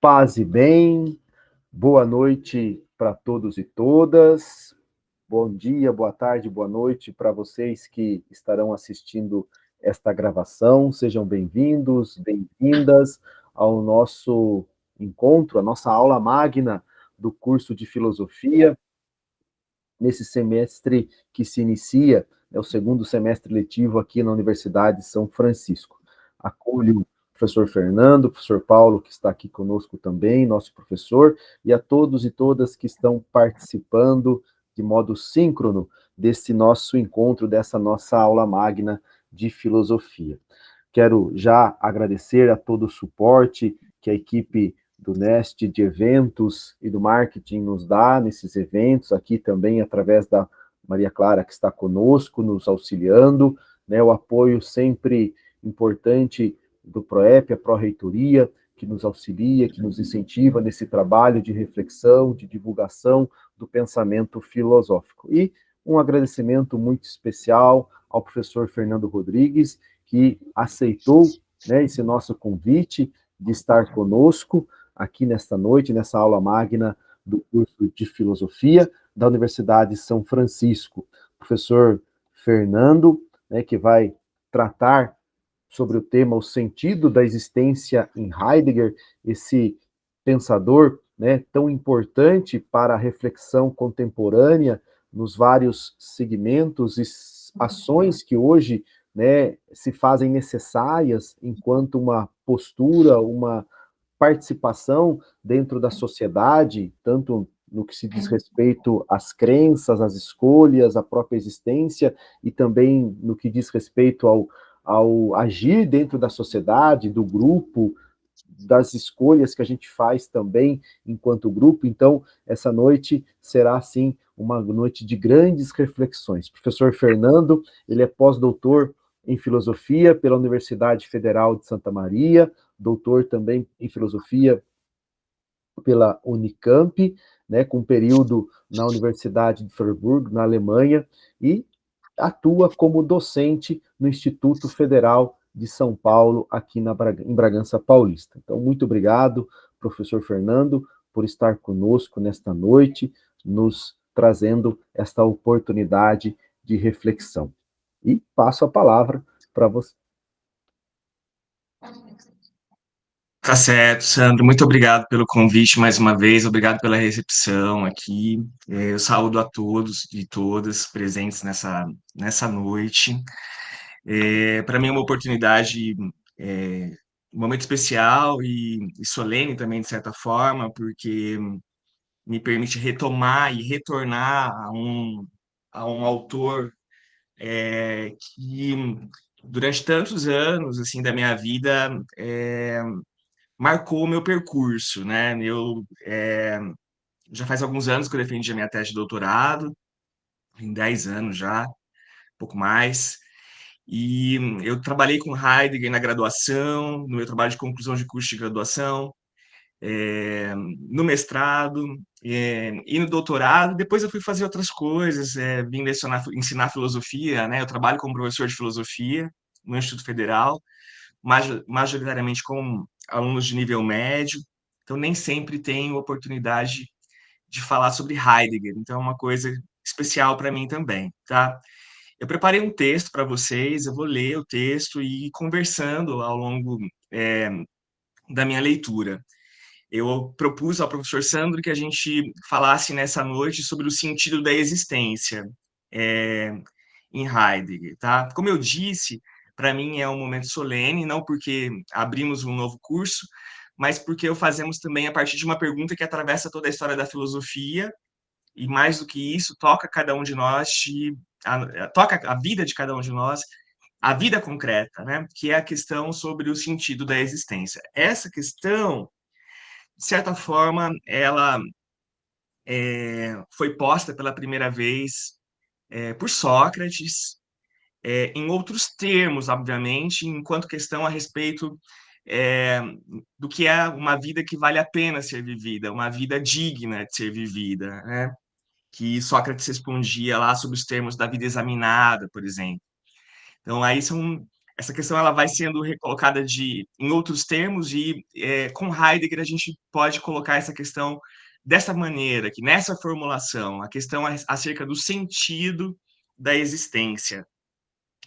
Paz e bem, boa noite para todos e todas, bom dia, boa tarde, boa noite para vocês que estarão assistindo esta gravação, sejam bem-vindos, bem-vindas ao nosso encontro, a nossa aula magna do curso de Filosofia, nesse semestre que se inicia, é o segundo semestre letivo aqui na Universidade de São Francisco. Acolho o professor Fernando, o professor Paulo, que está aqui conosco também, nosso professor, e a todos e todas que estão participando de modo síncrono desse nosso encontro, dessa nossa aula magna de filosofia. Quero já agradecer a todo o suporte que a equipe do Nest de eventos e do marketing nos dá nesses eventos, aqui também através da Maria Clara, que está conosco, nos auxiliando, né, o apoio sempre importante do PROEP, a Pró-Reitoria, que nos auxilia, que nos incentiva nesse trabalho de reflexão, de divulgação do pensamento filosófico. E um agradecimento muito especial ao professor Fernando Rodrigues, que aceitou, né, esse nosso convite de estar conosco aqui nesta noite, nessa aula magna do curso de Filosofia da Universidade de São Francisco. Professor Fernando, né, que vai tratar sobre o tema o sentido da existência em Heidegger, esse pensador, né, tão importante para a reflexão contemporânea nos vários segmentos e ações que hoje, né, se fazem necessárias enquanto uma postura, uma participação dentro da sociedade, tanto no que se diz respeito às crenças, às escolhas, à própria existência, e também no que diz respeito ao agir dentro da sociedade, do grupo, das escolhas que a gente faz também enquanto grupo. Então, essa noite será, sim, uma noite de grandes reflexões. Professor Fernando, ele é pós-doutor em filosofia pela Universidade Federal de Santa Maria, doutor também em filosofia pela Unicamp, né, com período na Universidade de Freiburg, na Alemanha, e atua como docente no Instituto Federal de São Paulo, aqui em Bragança Paulista. Então, muito obrigado, professor Fernando, por estar conosco nesta noite, nos trazendo esta oportunidade de reflexão. E passo a palavra para você. Tá certo, Sandro. Muito obrigado pelo convite mais uma vez, obrigado pela recepção aqui. Eu saúdo a todos e todas presentes nessa noite. Para mim é uma oportunidade, um momento especial e solene também, de certa forma, porque me permite retomar e retornar a um autor que, durante tantos anos assim da minha vida, marcou o meu percurso, né? Já faz alguns anos que eu defendi a minha tese de doutorado, em 10 anos já, um pouco mais, e eu trabalhei com Heidegger na graduação, no meu trabalho de conclusão de curso de graduação, no mestrado, e no doutorado. Depois eu fui fazer outras coisas, vim ensinar filosofia, né? Eu trabalho como professor de filosofia no Instituto Federal, majoritariamente com alunos de nível médio, então nem sempre tenho oportunidade de falar sobre Heidegger, então é uma coisa especial para mim também, tá? Eu preparei um texto para vocês, eu vou ler o texto e ir conversando ao longo da minha leitura. Eu propus ao professor Sandro que a gente falasse nessa noite sobre o sentido da existência em Heidegger, tá? Como eu disse, para mim é um momento solene, não porque abrimos um novo curso, mas porque o fazemos também a partir de uma pergunta que atravessa toda a história da filosofia e, mais do que isso, toca cada um de nós, toca a vida de cada um de nós, a vida concreta, né? Que é a questão sobre o sentido da existência. Essa questão, de certa forma, ela foi posta pela primeira vez por Sócrates, em outros termos, obviamente, enquanto questão a respeito é, do que é uma vida que vale a pena ser vivida, uma vida digna de ser vivida, né? Que Sócrates respondia lá sobre os termos da vida examinada, por exemplo. Então, aí essa questão ela vai sendo recolocada em outros termos e com Heidegger a gente pode colocar essa questão dessa maneira, que nessa formulação, a questão acerca do sentido da existência.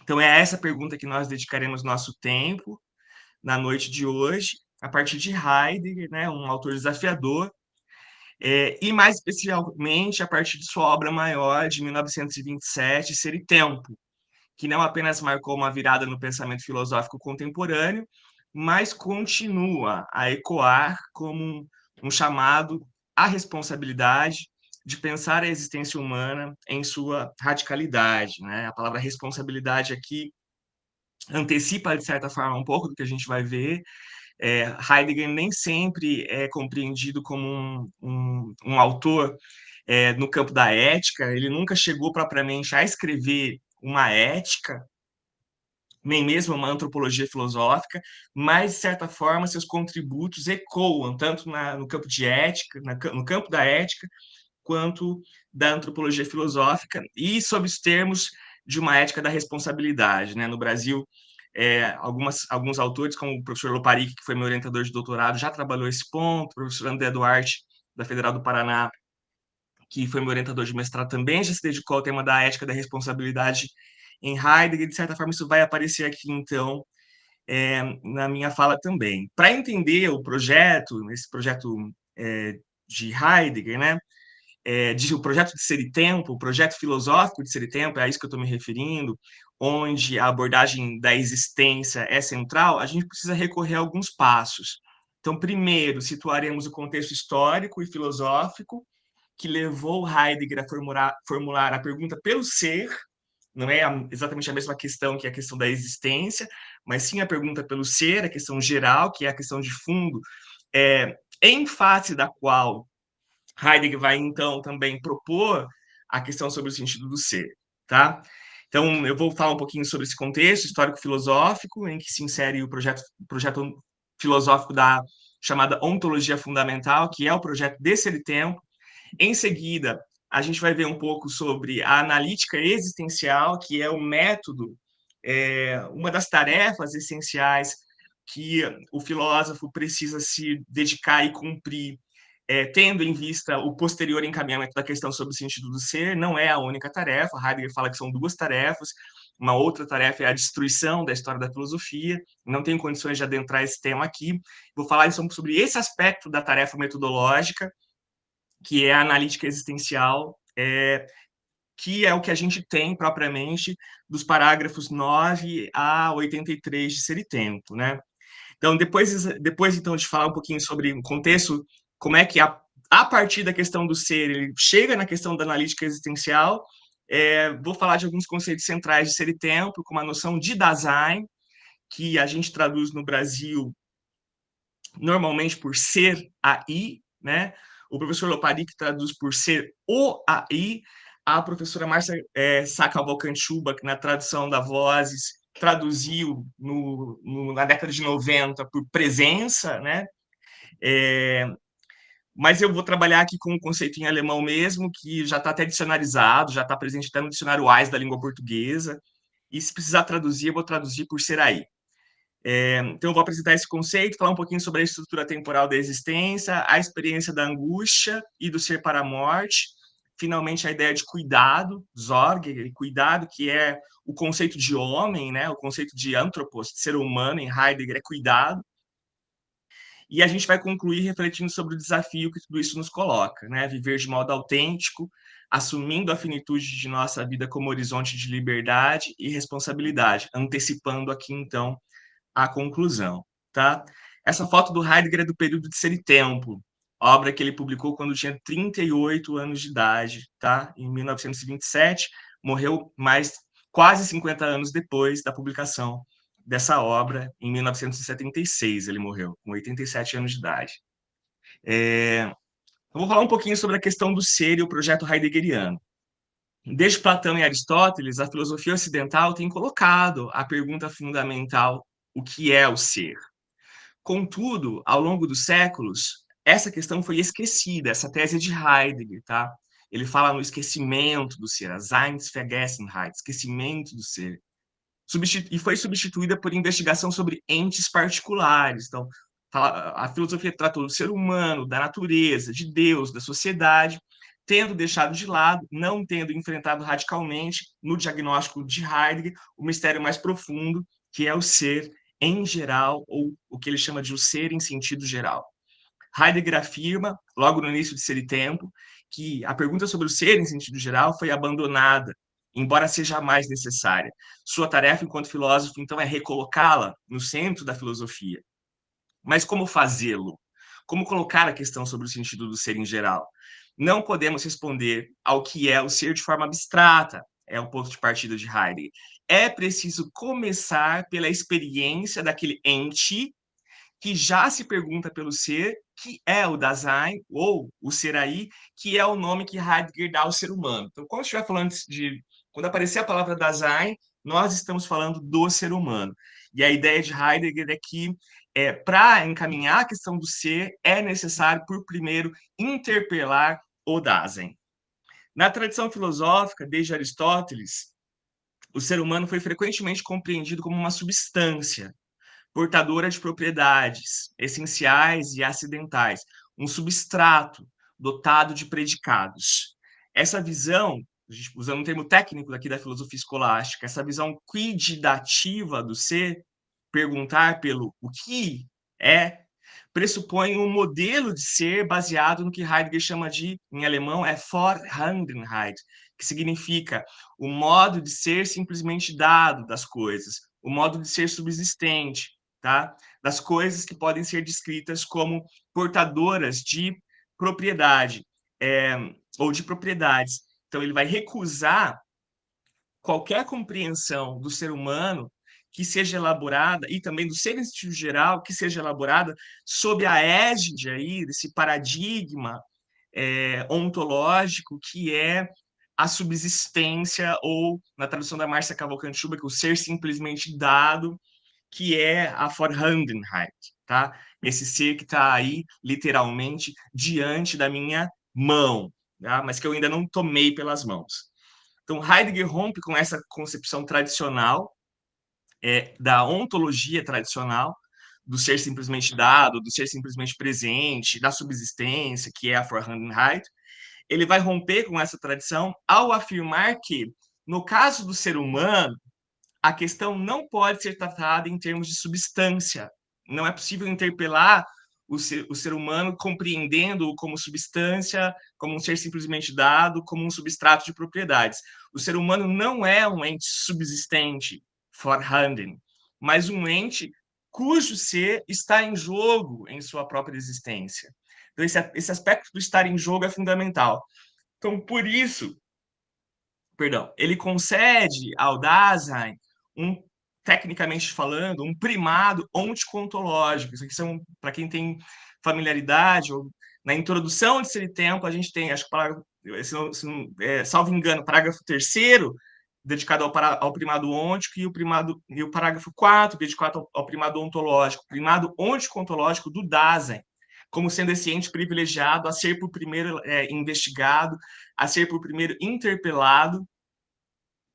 Então é essa pergunta que nós dedicaremos nosso tempo na noite de hoje, a partir de Heidegger, né, um autor desafiador, e mais especialmente a partir de sua obra maior de 1927, Ser e Tempo, que não apenas marcou uma virada no pensamento filosófico contemporâneo, mas continua a ecoar como um chamado à responsabilidade de pensar a existência humana em sua radicalidade, né? A palavra responsabilidade aqui antecipa, de certa forma, um pouco do que a gente vai ver. Heidegger nem sempre é compreendido como um autor no campo da ética, ele nunca chegou propriamente a escrever uma ética, nem mesmo uma antropologia filosófica, mas, de certa forma, seus contributos ecoam tanto no campo de ética, no campo da ética, quanto da antropologia filosófica, e sob os termos de uma ética da responsabilidade. Né? No Brasil, alguns autores, como o professor Loparic, que foi meu orientador de doutorado, já trabalhou esse ponto, o professor André Duarte, da Federal do Paraná, que foi meu orientador de mestrado, também já se dedicou ao tema da ética da responsabilidade em Heidegger. De certa forma, isso vai aparecer aqui, então, na minha fala também. Para entender o projeto, esse projeto de Heidegger, né, o projeto de Ser e Tempo, o projeto filosófico de Ser e Tempo, é a isso que eu estou me referindo, onde a abordagem da existência é central, a gente precisa recorrer a alguns passos. Então, primeiro, situaremos o contexto histórico e filosófico que levou Heidegger a formular a pergunta pelo ser, não é exatamente a mesma questão que a questão da existência, mas sim a pergunta pelo ser, a questão geral, que é a questão de fundo, em face da qual Heidegger vai, então, também propor a questão sobre o sentido do ser, tá? Então, eu vou falar um pouquinho sobre esse contexto histórico-filosófico, em que se insere o projeto filosófico da chamada ontologia fundamental, que é o projeto de Ser e Tempo. Em seguida, a gente vai ver um pouco sobre a analítica existencial, que é o método, uma das tarefas essenciais que o filósofo precisa se dedicar e cumprir, tendo em vista o posterior encaminhamento da questão sobre o sentido do ser. Não é a única tarefa, Heidegger fala que são duas tarefas. Uma outra tarefa é a destruição da história da filosofia. Não tenho condições de adentrar esse tema aqui. Vou falar então sobre esse aspecto da tarefa metodológica, que é a analítica existencial, que é o que a gente tem propriamente dos parágrafos 9 a 83 de Ser e Tempo, né? Então, depois então de falar um pouquinho sobre o contexto, como é que a partir da questão do ser ele chega na questão da analítica existencial, vou falar de alguns conceitos centrais de Ser e Tempo, como a noção de Dasein, que a gente traduz no Brasil normalmente por ser aí, né? O professor Loparic traduz por ser o aí, a professora Márcia Sá-Cavalcanti-Ubach, na tradução da Vozes, traduziu na década de 90 por presença, né? Mas eu vou trabalhar aqui com um conceito em alemão mesmo, que já está até dicionarizado, já está presente até no dicionário Wise da língua portuguesa, e se precisar traduzir, eu vou traduzir por ser aí. Então, eu vou apresentar esse conceito, falar um pouquinho sobre a estrutura temporal da existência, a experiência da angústia e do ser para a morte, finalmente a ideia de cuidado, Sorge, cuidado, que é o conceito de homem, né? O conceito de anthropos, de ser humano, em Heidegger, é cuidado. E a gente vai concluir refletindo sobre o desafio que tudo isso nos coloca, né? Viver de modo autêntico, assumindo a finitude de nossa vida como horizonte de liberdade e responsabilidade, antecipando aqui, então, a conclusão, tá? Essa foto do Heidegger é do período de Ser e Tempo, obra que ele publicou quando tinha 38 anos de idade, tá? Em 1927, morreu mais quase 50 anos depois da publicação dessa obra, em 1976 ele morreu, com 87 anos de idade. Eu vou falar um pouquinho sobre a questão do ser e o projeto heideggeriano. Desde Platão e Aristóteles, a filosofia ocidental tem colocado a pergunta fundamental: o que é o ser? Contudo, ao longo dos séculos, essa questão foi esquecida, essa tese de Heidegger, tá? Ele fala no esquecimento do ser, a Seinsvergessenheit, esquecimento do ser. e foi substituída por investigação sobre entes particulares. Então, a filosofia tratou do ser humano, da natureza, de Deus, da sociedade, tendo deixado de lado, não tendo enfrentado radicalmente, no diagnóstico de Heidegger, o mistério mais profundo, que é o ser em geral, ou o que ele chama de o ser em sentido geral. Heidegger afirma, logo no início de Ser e Tempo, que a pergunta sobre o ser em sentido geral foi abandonada, embora seja mais necessária. Sua tarefa enquanto filósofo, então, é recolocá-la no centro da filosofia. Mas como fazê-lo? Como colocar a questão sobre o sentido do ser em geral? Não podemos responder ao que é o ser de forma abstrata, é o ponto de partida de Heidegger. É preciso começar pela experiência daquele ente que já se pergunta pelo ser, que é o Dasein, ou o ser aí, que é o nome que Heidegger dá ao ser humano. Então, quando estiver falando de... Quando aparecer a palavra Dasein, nós estamos falando do ser humano. E a ideia de Heidegger é que, para encaminhar a questão do ser, é necessário, por primeiro, interpelar o Dasein. Na tradição filosófica, desde Aristóteles, o ser humano foi frequentemente compreendido como uma substância, portadora de propriedades essenciais e acidentais, um substrato dotado de predicados. Essa visão, usando um termo técnico daqui da filosofia escolástica, essa visão quiddativa do ser, perguntar pelo o que é, pressupõe um modelo de ser baseado no que Heidegger chama de, em alemão, Vorhandenheit, que significa o modo de ser simplesmente dado das coisas, o modo de ser subsistente, tá? Das coisas que podem ser descritas como portadoras de propriedade, ou de propriedades. Então, ele vai recusar qualquer compreensão do ser humano que seja elaborada, e também do ser em sentido geral, que seja elaborada sob a égide aí, desse paradigma ontológico que é a subsistência, ou, na tradução da Márcia Cavalcante Schuber, que o ser simplesmente dado, que é a Vorhandenheit, tá? Esse ser que está aí, literalmente, diante da minha mão, tá? Mas que eu ainda não tomei pelas mãos. Então, Heidegger rompe com essa concepção tradicional, da ontologia tradicional, do ser simplesmente dado, do ser simplesmente presente, da subsistência, que é a Vorhandenheit. Ele vai romper com essa tradição ao afirmar que, no caso do ser humano, a questão não pode ser tratada em termos de substância. Não é possível interpelar o ser humano compreendendo-o como substância, como um ser simplesmente dado, como um substrato de propriedades. O ser humano não é um ente subsistente, vorhanden, mas um ente cujo ser está em jogo em sua própria existência. Então, esse aspecto do estar em jogo é fundamental. Então, por isso, perdão, ele concede ao Dasein um, tecnicamente falando, um primado ontocontológico. Isso aqui são, para quem tem familiaridade, ou na introdução de Ser e Tempo, a gente tem, acho que parágrafo, salvo engano, parágrafo 3º, dedicado ao primado ôntico, e o parágrafo 4º, dedicado ao primado ontológico, primado ontocontológico do Dasein, como sendo esse ente privilegiado a ser por primeiro investigado, a ser por primeiro interpelado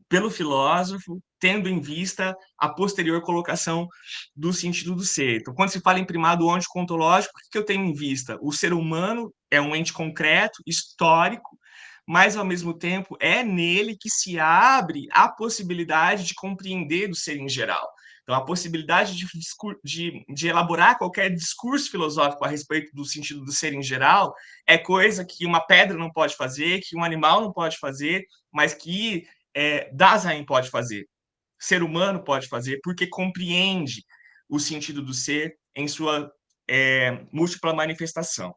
pelo filósofo, tendo em vista a posterior colocação do sentido do ser. Então, quando se fala em primado ontocontológico, o que eu tenho em vista? O ser humano é um ente concreto, histórico, mas, ao mesmo tempo, é nele que se abre a possibilidade de compreender do ser em geral. Então, a possibilidade de elaborar qualquer discurso filosófico a respeito do sentido do ser em geral é coisa que uma pedra não pode fazer, que um animal não pode fazer, mas que Dasein pode fazer, ser humano pode fazer, porque compreende o sentido do ser em sua múltipla manifestação.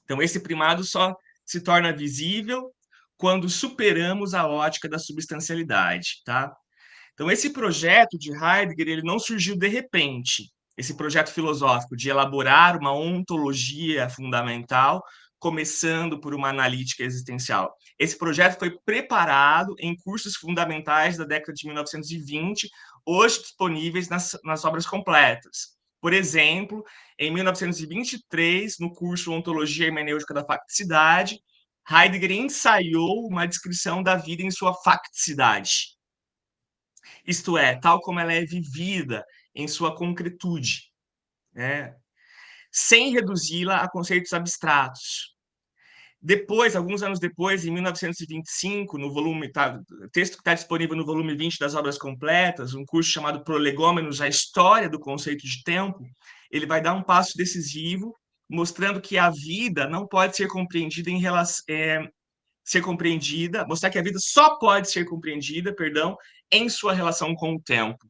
Então, esse primado só se torna visível quando superamos a ótica da substancialidade, tá? Então, esse projeto de Heidegger, ele não surgiu de repente. Esse projeto filosófico de elaborar uma ontologia fundamental, começando por uma analítica existencial. Esse projeto foi preparado em cursos fundamentais da década de 1920, hoje disponíveis nas obras completas. Por exemplo, em 1923, no curso Ontologia Hermenêutica da Facticidade, Heidegger ensaiou uma descrição da vida em sua facticidade. isto é, tal como ela é vivida em sua concretude, né? Sem reduzi-la a conceitos abstratos. Depois, alguns anos depois, em 1925, no volume, texto que está disponível no volume 20 das Obras Completas, um curso chamado Prolegômenos, a História do Conceito de Tempo, ele vai dar um passo decisivo, mostrando que a vida não pode ser compreendida em relação, mostrar que a vida só pode ser compreendida, perdão, em sua relação com o tempo.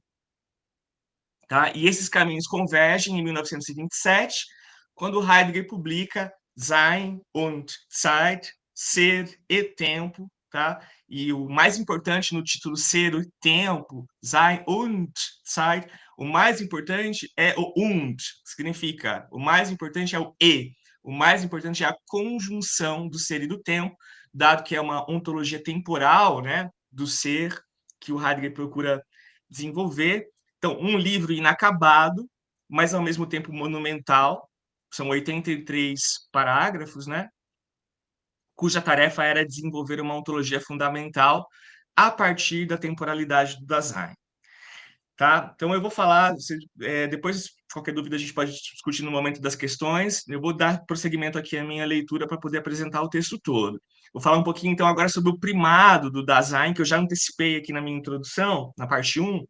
Tá? E esses caminhos convergem em 1927, quando Heidegger publica Sein und Zeit, Ser e Tempo, tá? E o mais importante no título Ser e Tempo, Sein und Zeit, o mais importante é o und, que significa o mais importante é o e, o mais importante é a conjunção do ser e do tempo, dado que é uma ontologia temporal, né, do ser que o Heidegger procura desenvolver. Então, um livro inacabado, mas ao mesmo tempo monumental, são 83 parágrafos, né? Cuja tarefa era desenvolver uma ontologia fundamental a partir da temporalidade do Dasein. Tá? Então, eu vou falar, depois, qualquer dúvida, a gente pode discutir no momento das questões. Eu vou dar prosseguimento aqui à minha leitura para poder apresentar o texto todo. Vou falar um pouquinho, então, agora sobre o primado do Dasein, que eu já antecipei aqui na minha introdução, na parte 1,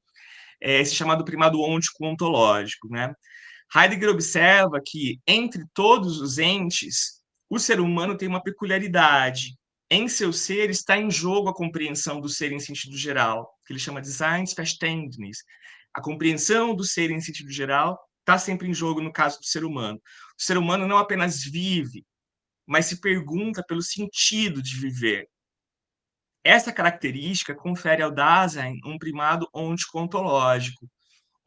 esse chamado primado ôntico ontológico, né? Heidegger observa que, entre todos os entes, o ser humano tem uma peculiaridade. Em seu ser está em jogo a compreensão do ser em sentido geral, que ele chama de Seinsverständnis. A compreensão do ser em sentido geral está sempre em jogo no caso do ser humano. O ser humano não apenas vive, mas se pergunta pelo sentido de viver. Essa característica confere ao Dasein um primado ontico-ontológico.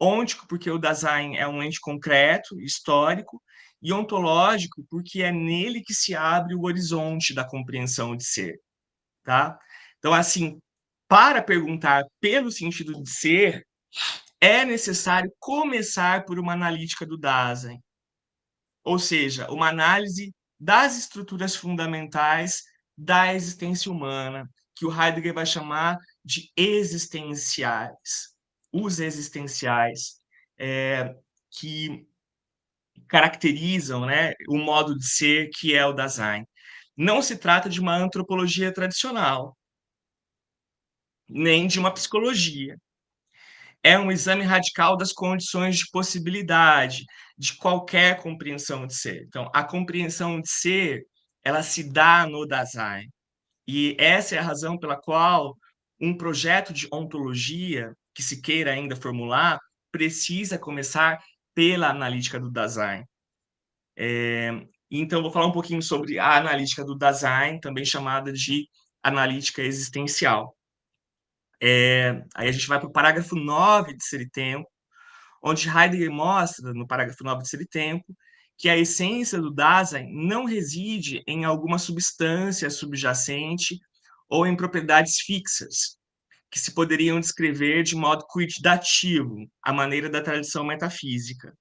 Ôntico, porque o Dasein é um ente concreto, histórico, e ontológico, porque é nele que se abre o horizonte da compreensão de ser. Tá? Então, assim, para perguntar pelo sentido de ser, é necessário começar por uma analítica do Dasein, ou seja, uma análise das estruturas fundamentais da existência humana, que o Heidegger vai chamar de existenciais. Os existenciais, que caracterizam, né, o modo de ser que é o Dasein. Não se trata de uma antropologia tradicional, nem de uma psicologia. É um exame radical das condições de possibilidade de qualquer compreensão de ser. Então, a compreensão de ser, ela se dá no Dasein. E essa é a razão pela qual um projeto de ontologia que se queira ainda formular precisa começar pela analítica do Dasein. Então, vou falar um pouquinho sobre a analítica do Dasein, também chamada de analítica existencial. Aí a gente vai para o parágrafo 9 de Ser e Tempo, onde Heidegger mostra, no parágrafo 9 de Ser e Tempo, que a essência do Dasein não reside em alguma substância subjacente ou em propriedades fixas, que se poderiam descrever de modo quantitativo, à maneira da tradição metafísica.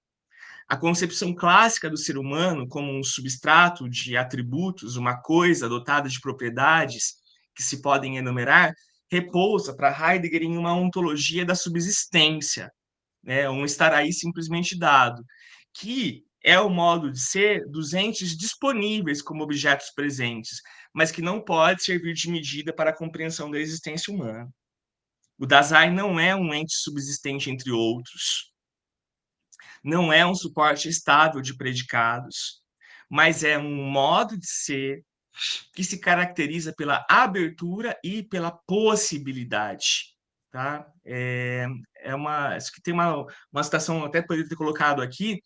A concepção clássica do ser humano como um substrato de atributos, uma coisa dotada de propriedades que se podem enumerar, repousa para Heidegger em uma ontologia da subsistência, né? Um estar aí simplesmente dado, que é o modo de ser dos entes disponíveis como objetos presentes, mas que não pode servir de medida para a compreensão da existência humana. O Dasein não é um ente subsistente entre outros, não é um suporte estável de predicados, mas é um modo de ser que se caracteriza pela abertura e pela possibilidade. Tá? Acho que tem uma citação, até poderia ter colocado aqui,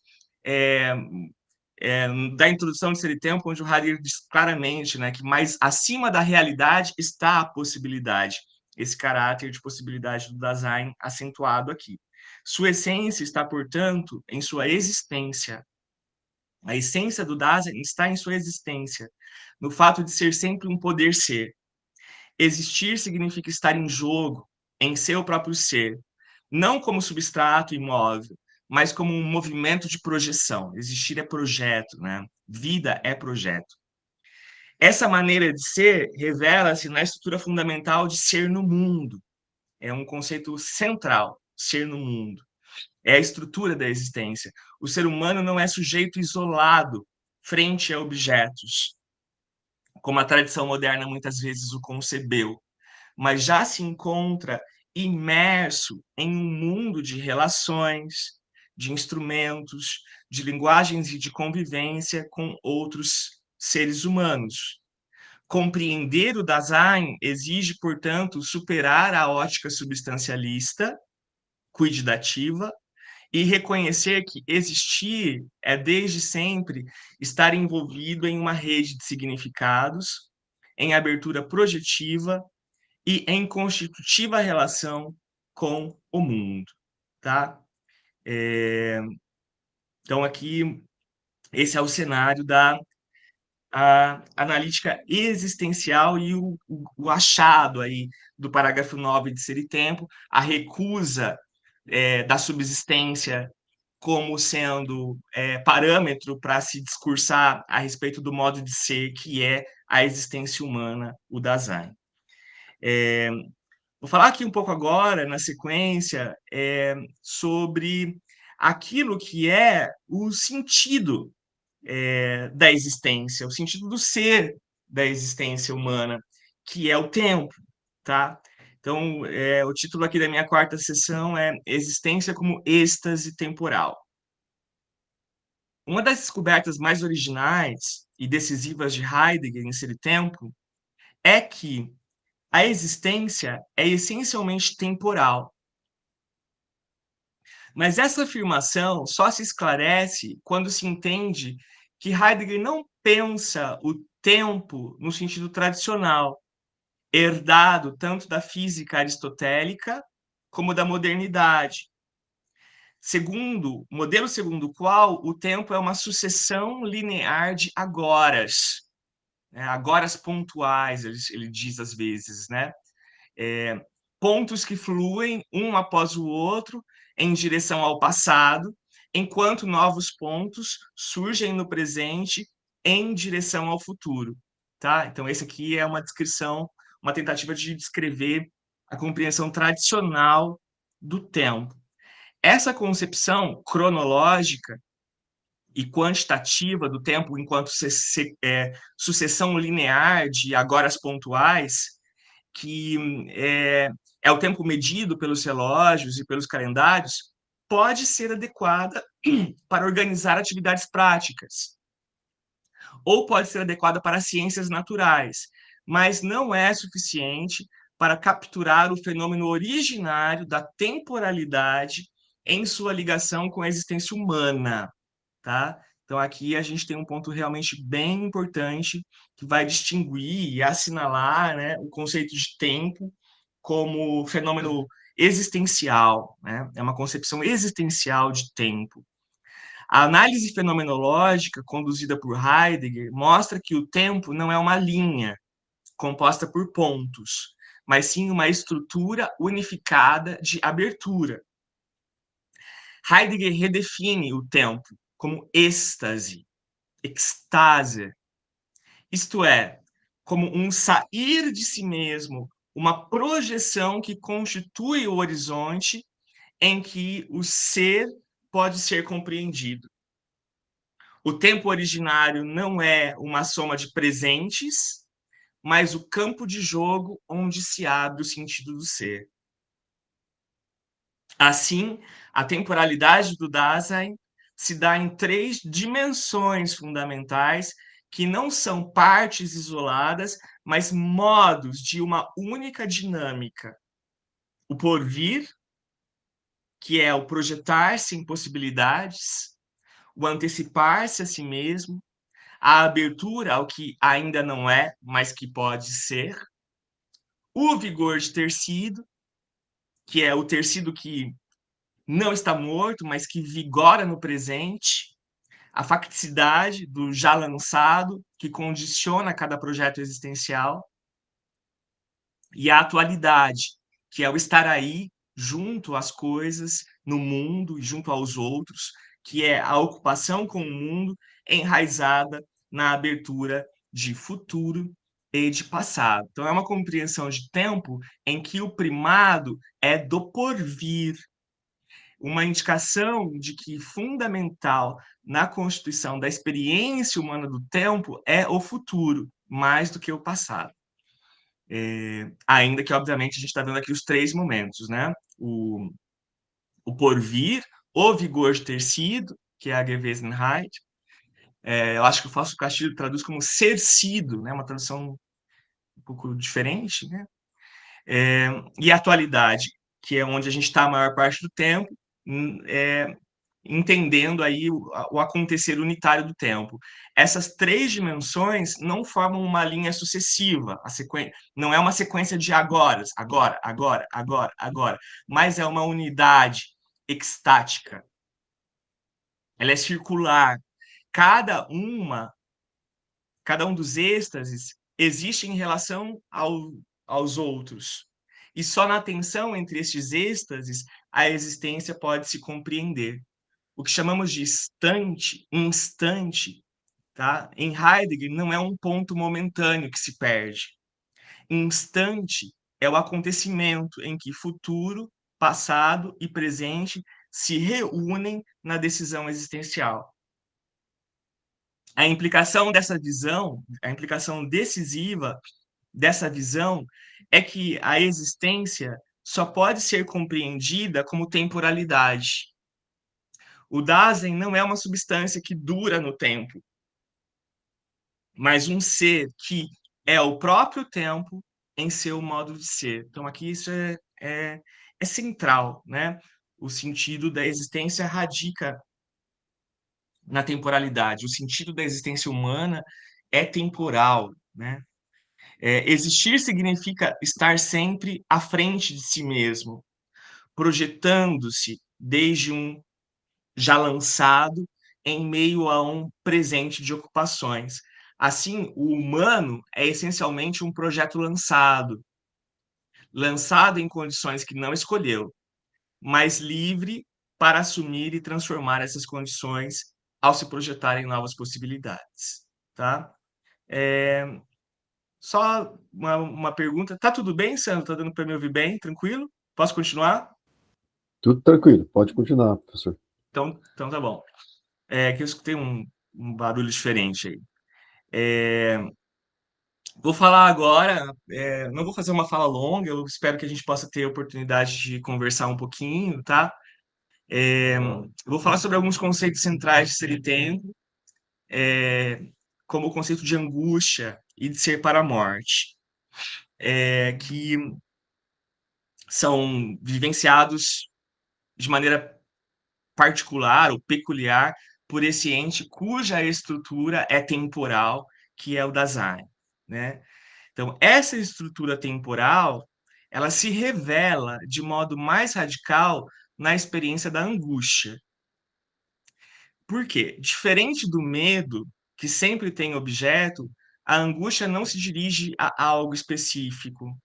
da introdução de Ser e Tempo, onde o Heidegger diz claramente, né, que mais acima da realidade está a possibilidade, esse caráter de possibilidade do Dasein acentuado aqui. Sua essência está, portanto, em sua existência. A essência do Dasein está em sua existência, no fato de ser sempre um poder ser. Existir significa estar em jogo, em seu próprio ser, não como substrato imóvel, mas como um movimento de projeção. Existir é projeto, né? Vida é projeto. Essa maneira de ser revela-se na estrutura fundamental de ser no mundo. é um conceito central, ser no mundo. É a estrutura da existência. O ser humano não é sujeito isolado frente a objetos, como a tradição moderna muitas vezes o concebeu, mas já se encontra imerso em um mundo de relações, de instrumentos, de linguagens e de convivência com outros seres humanos. Compreender o Dasein exige, portanto, superar a ótica substancialista, cuidativa, e reconhecer que existir é, desde sempre, estar envolvido em uma rede de significados, em abertura projetiva e em constitutiva relação com o mundo, tá? Então, aqui, esse é o cenário da analítica existencial e o achado aí do parágrafo 9 de Ser e Tempo, a recusa da subsistência como sendo parâmetro para se discursar a respeito do modo de ser que é a existência humana, o Dasein. Vou falar aqui um pouco agora, na sequência, sobre aquilo que é o sentido da existência, o sentido do ser da existência humana, que é o tempo, tá? Então, o título aqui da minha quarta sessão é Existência como êxtase temporal. Uma das descobertas mais originais e decisivas de Heidegger em Ser e Tempo é que a existência é essencialmente temporal. Mas essa afirmação só se esclarece quando se entende que Heidegger não pensa o tempo no sentido tradicional, herdado tanto da física aristotélica como da modernidade. Modelo segundo o qual o tempo é uma sucessão linear de agoras, né? Agoras pontuais, ele diz às vezes, né? Pontos que fluem um após o outro em direção ao passado, enquanto novos pontos surgem no presente em direção ao futuro, tá? Então, esse aqui é uma descrição, uma tentativa de descrever a compreensão tradicional do tempo. Essa concepção cronológica e quantitativa do tempo enquanto sucessão linear de agoras pontuais, que é o tempo medido pelos relógios e pelos calendários, pode ser adequada para organizar atividades práticas, ou pode ser adequada para ciências naturais, mas não é suficiente para capturar o fenômeno originário da temporalidade em sua ligação com a existência humana, tá? Então, aqui a gente tem um ponto realmente bem importante que vai distinguir e assinalar, né, o conceito de tempo como fenômeno existencial, né? É uma concepção existencial de tempo. A análise fenomenológica conduzida por Heidegger mostra que o tempo não é uma linha composta por pontos, mas sim uma estrutura unificada de abertura. Heidegger redefine o tempo como êxtase, extase, isto é, como um sair de si mesmo, uma projeção que constitui o horizonte em que o ser pode ser compreendido. O tempo originário não é uma soma de presentes, mas o campo de jogo onde se abre o sentido do ser. Assim, a temporalidade do Dasein se dá em três dimensões fundamentais que não são partes isoladas, mas modos de uma única dinâmica. O porvir, que é o projetar-se em possibilidades, o antecipar-se a si mesmo, a abertura ao que ainda não é, mas que pode ser, o vigor de ter sido, que é o ter sido que não está morto, mas que vigora no presente, a facticidade do já lançado, que condiciona cada projeto existencial, e a atualidade, que é o estar aí, junto às coisas, no mundo e junto aos outros, que é a ocupação com o mundo enraizada na abertura de futuro e de passado. Então, é uma compreensão de tempo em que o primado é do porvir, uma indicação de que fundamental na constituição da experiência humana do tempo é o futuro, mais do que o passado. Ainda que, obviamente, a gente está vendo aqui os três momentos, né? O porvir, o vigor de ter sido, que é a Gewesenheit. Eu acho que o Fausto Castilho traduz como ser sido, né? Uma tradução um pouco diferente, né? E a atualidade, que é onde a gente está a maior parte do tempo, entendendo aí o acontecer unitário do tempo. Essas três dimensões não formam uma linha sucessiva, não é uma sequência de agora, agora, agora, agora, agora, mas é uma unidade extática. Ela é circular. Cada cada um dos êxtases existe em relação aos outros. E só na tensão entre estes êxtases a existência pode se compreender. O que chamamos de instante, tá? Em Heidegger, não é um ponto momentâneo que se perde. Instante é o acontecimento em que futuro, passado e presente se reúnem na decisão existencial. A implicação dessa visão, a implicação decisiva dessa visão é que a existência só pode ser compreendida como temporalidade. O Dasein não é uma substância que dura no tempo, mas um ser que é o próprio tempo em seu modo de ser. Então, aqui isso é central, né? O sentido da existência radica na temporalidade. O sentido da existência humana é temporal, né? Existir significa estar sempre à frente de si mesmo, projetando-se desde um já lançado em meio a um presente de ocupações. Assim, o humano é essencialmente um projeto lançado em condições que não escolheu, mas livre para assumir e transformar essas condições ao se projetar em novas possibilidades, tá? É, Só uma pergunta. Tá tudo bem, Sandro? Tá dando para me ouvir bem? Tranquilo? Posso continuar? Tudo tranquilo, pode continuar, professor. Então tá bom. Que eu escutei um barulho diferente aí. É, Vou falar agora, não vou fazer uma fala longa, eu espero que a gente possa ter a oportunidade de conversar um pouquinho, tá? Vou falar sobre alguns conceitos centrais de ser e tempo, como o conceito de angústia e de ser para a morte, que são vivenciados de maneira particular ou peculiar por esse ente cuja estrutura é temporal, que é o Dasein, né? Então, essa estrutura temporal, ela se revela de modo mais radical na experiência da angústia. Por quê? Diferente do medo, que sempre tem objeto, a angústia não se dirige a algo específico.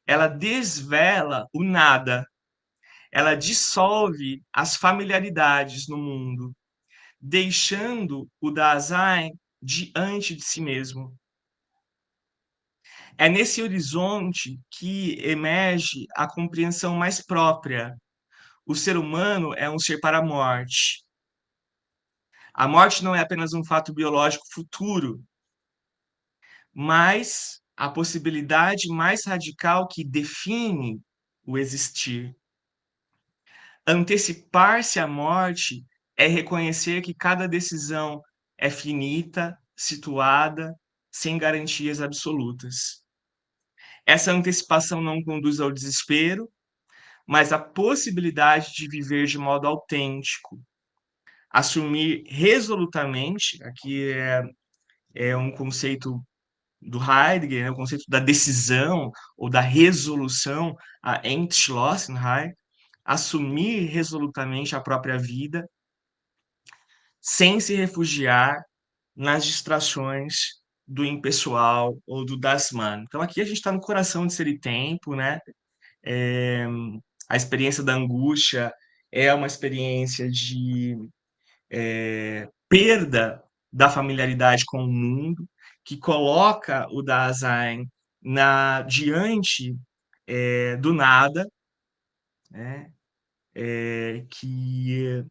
Ela desvela o nada. Ela dissolve as familiaridades no mundo, deixando o Dasein diante de si mesmo. É nesse horizonte que emerge a compreensão mais própria. O ser humano é um ser para a morte. A morte não é apenas um fato biológico futuro, mas a possibilidade mais radical que define o existir. Antecipar-se à morte é reconhecer que cada decisão é finita, situada, sem garantias absolutas. Essa antecipação não conduz ao desespero, mas à possibilidade de viver de modo autêntico, assumir resolutamente, aqui é um conceito do Heidegger, né, o conceito da decisão ou da resolução, a Entschlossenheit, assumir resolutamente a própria vida, sem se refugiar nas distrações do impessoal ou do das man. Então aqui a gente está no coração de Ser e Tempo, né? É, a experiência da angústia é uma experiência de perda da familiaridade com o mundo, que coloca o Dasein diante do nada, né? Que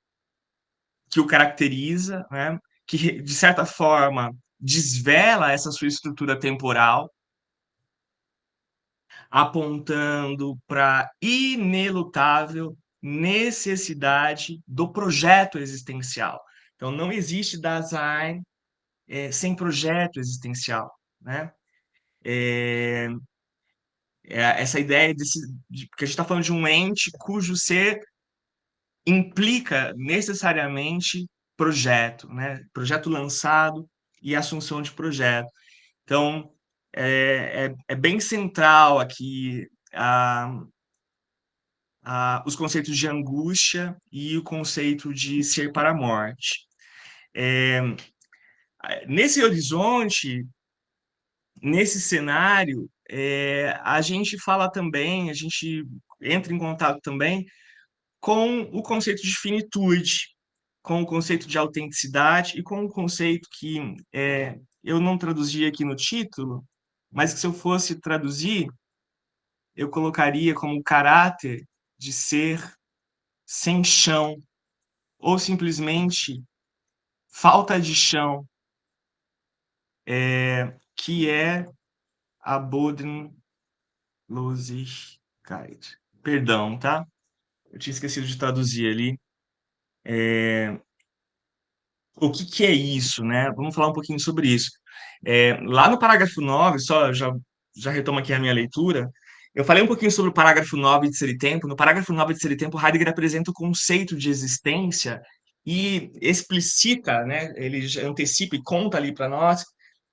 o caracteriza, né? Que, de certa forma, desvela essa sua estrutura temporal, apontando para a inelutável necessidade do projeto existencial. Então, não existe Dasein sem projeto existencial, né? Essa ideia que a gente está falando de um ente cujo ser implica necessariamente projeto, né? Projeto lançado e assunção de projeto. Então, é bem central aqui os conceitos de angústia e o conceito de ser para a morte. Nesse horizonte, nesse cenário, a gente fala também, a gente entra em contato também com o conceito de finitude, com o conceito de autenticidade e com o conceito que eu não traduzi aqui no título, mas que se eu fosse traduzir, eu colocaria como caráter de ser sem chão, ou simplesmente falta de chão, que é a Bodenlosigkeit. Perdão, tá? Eu tinha esquecido de traduzir ali. O que é isso, né? Vamos falar um pouquinho sobre isso. Lá no parágrafo 9, só já retomo aqui a minha leitura, eu falei um pouquinho sobre o parágrafo 9 de Ser e Tempo. No parágrafo 9 de Ser e Tempo, Heidegger apresenta o conceito de existência e explicita, né? Ele já antecipa e conta ali para nós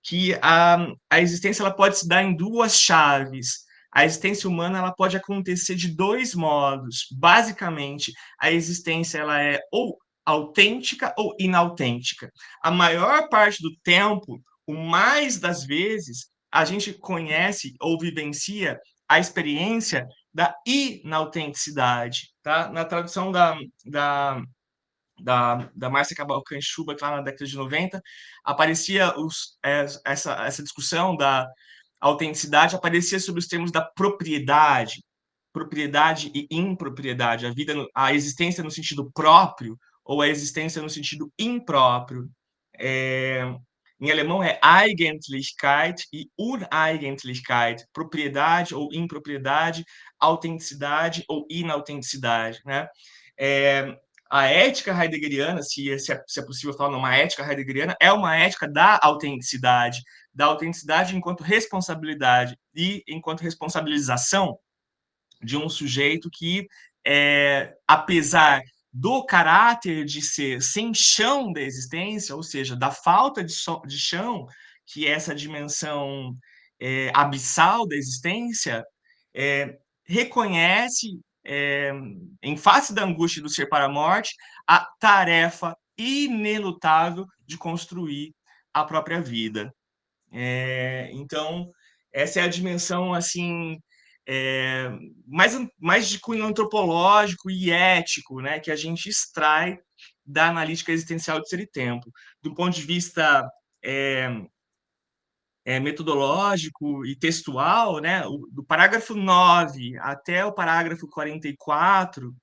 que a existência ela pode se dar em duas chaves. A existência humana ela pode acontecer de dois modos. Basicamente, a existência ela é ou autêntica ou inautêntica. A maior parte do tempo, o mais das vezes, a gente conhece ou vivencia a experiência da inautenticidade, tá? Na tradução da Márcia Cavalcante Schubert, lá na década de 90, aparecia essa discussão da autenticidade, aparecia sobre os termos da propriedade, propriedade e impropriedade, a existência no sentido próprio ou a existência no sentido impróprio. Em alemão é Eigentlichkeit e Uneigentlichkeit, propriedade ou impropriedade, autenticidade ou inautenticidade, né? A ética heideggeriana, se é possível falar numa ética heideggeriana, é uma ética da autenticidade enquanto responsabilidade e enquanto responsabilização de um sujeito que, apesar do caráter de ser sem chão da existência, ou seja, da falta de chão, que é essa dimensão abissal da existência, reconhece, em face da angústia do ser para a morte, a tarefa inelutável de construir a própria vida. Então, essa é a dimensão assim é, mais de cunho antropológico e ético, né, que a gente extrai da analítica existencial de Ser e Tempo. Do ponto de vista metodológico e textual, né, do parágrafo 9 até o parágrafo 44,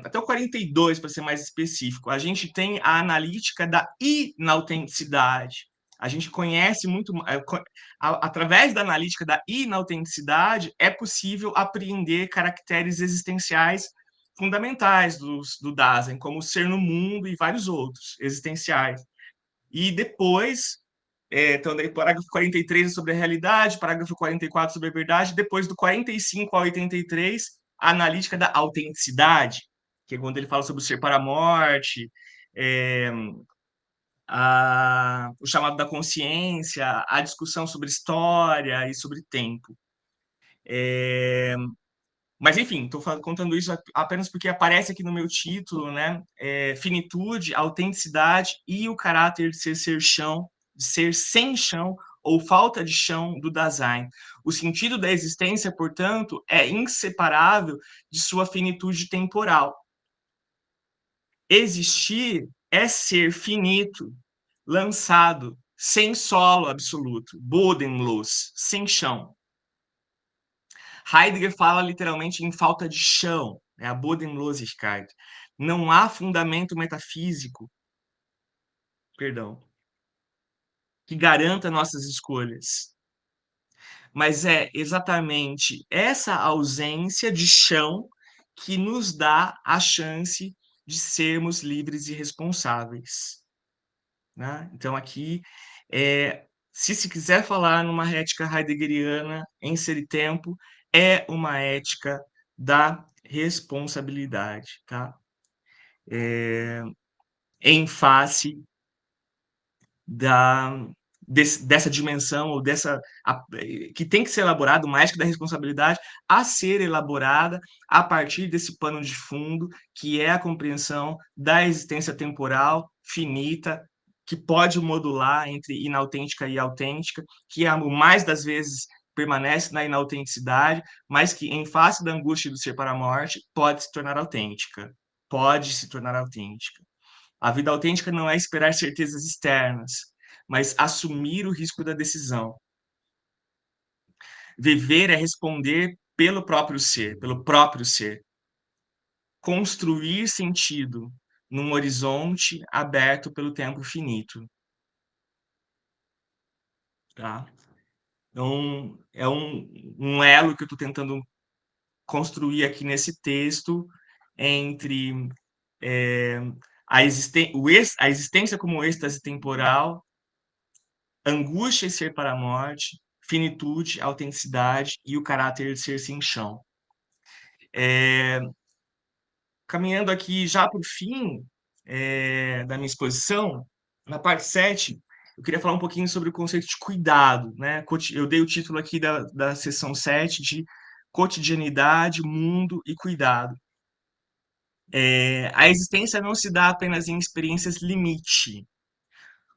até o 42, para ser mais específico, a gente tem a analítica da inautenticidade. A gente conhece muito, através da analítica da inautenticidade, é possível apreender caracteres existenciais fundamentais do Dasein, como o ser no mundo e vários outros existenciais. E depois, então, daí, parágrafo 43 é sobre a realidade, parágrafo 44 sobre a verdade, depois do 45 ao 83, a analítica da autenticidade, que é quando ele fala sobre o ser para a morte, o chamado da consciência, a discussão sobre história e sobre tempo. Mas, enfim, estou contando isso apenas porque aparece aqui no meu título, né? Finitude, autenticidade e o caráter de ser chão, de ser sem chão ou falta de chão do Dasein. O sentido da existência, portanto, é inseparável de sua finitude temporal. Existir é ser finito, lançado, sem solo absoluto, bodenlos, sem chão. Heidegger fala literalmente em falta de chão, é a Bodenlosigkeit. Não há fundamento metafísico, perdão, que garanta nossas escolhas. Mas é exatamente essa ausência de chão que nos dá a chance de sermos livres e responsáveis, né? Então aqui, se quiser falar numa ética heideggeriana em Ser e Tempo, é uma ética da responsabilidade, tá? Em face da dessa dimensão ou que tem que ser elaborada, uma ética da responsabilidade a ser elaborada a partir desse pano de fundo, que é a compreensão da existência temporal finita, que pode modular entre inautêntica e autêntica, que o mais das vezes permanece na inautenticidade, mas que em face da angústia do ser para a morte pode se tornar autêntica, pode se tornar autêntica. A vida autêntica não é esperar certezas externas, mas assumir o risco da decisão. Viver é responder pelo próprio ser, pelo próprio ser. Construir sentido num horizonte aberto pelo tempo finito. Tá? Então, é um elo que eu estou tentando construir aqui nesse texto entre a existência como êxtase temporal, angústia e ser para a morte, finitude, autenticidade e o caráter de ser sem chão. Caminhando aqui já para o fim da minha exposição, na parte 7, eu queria falar um pouquinho sobre o conceito de cuidado, né? Eu dei o título aqui da sessão 7 de cotidianidade, mundo e cuidado. A existência não se dá apenas em experiências limite.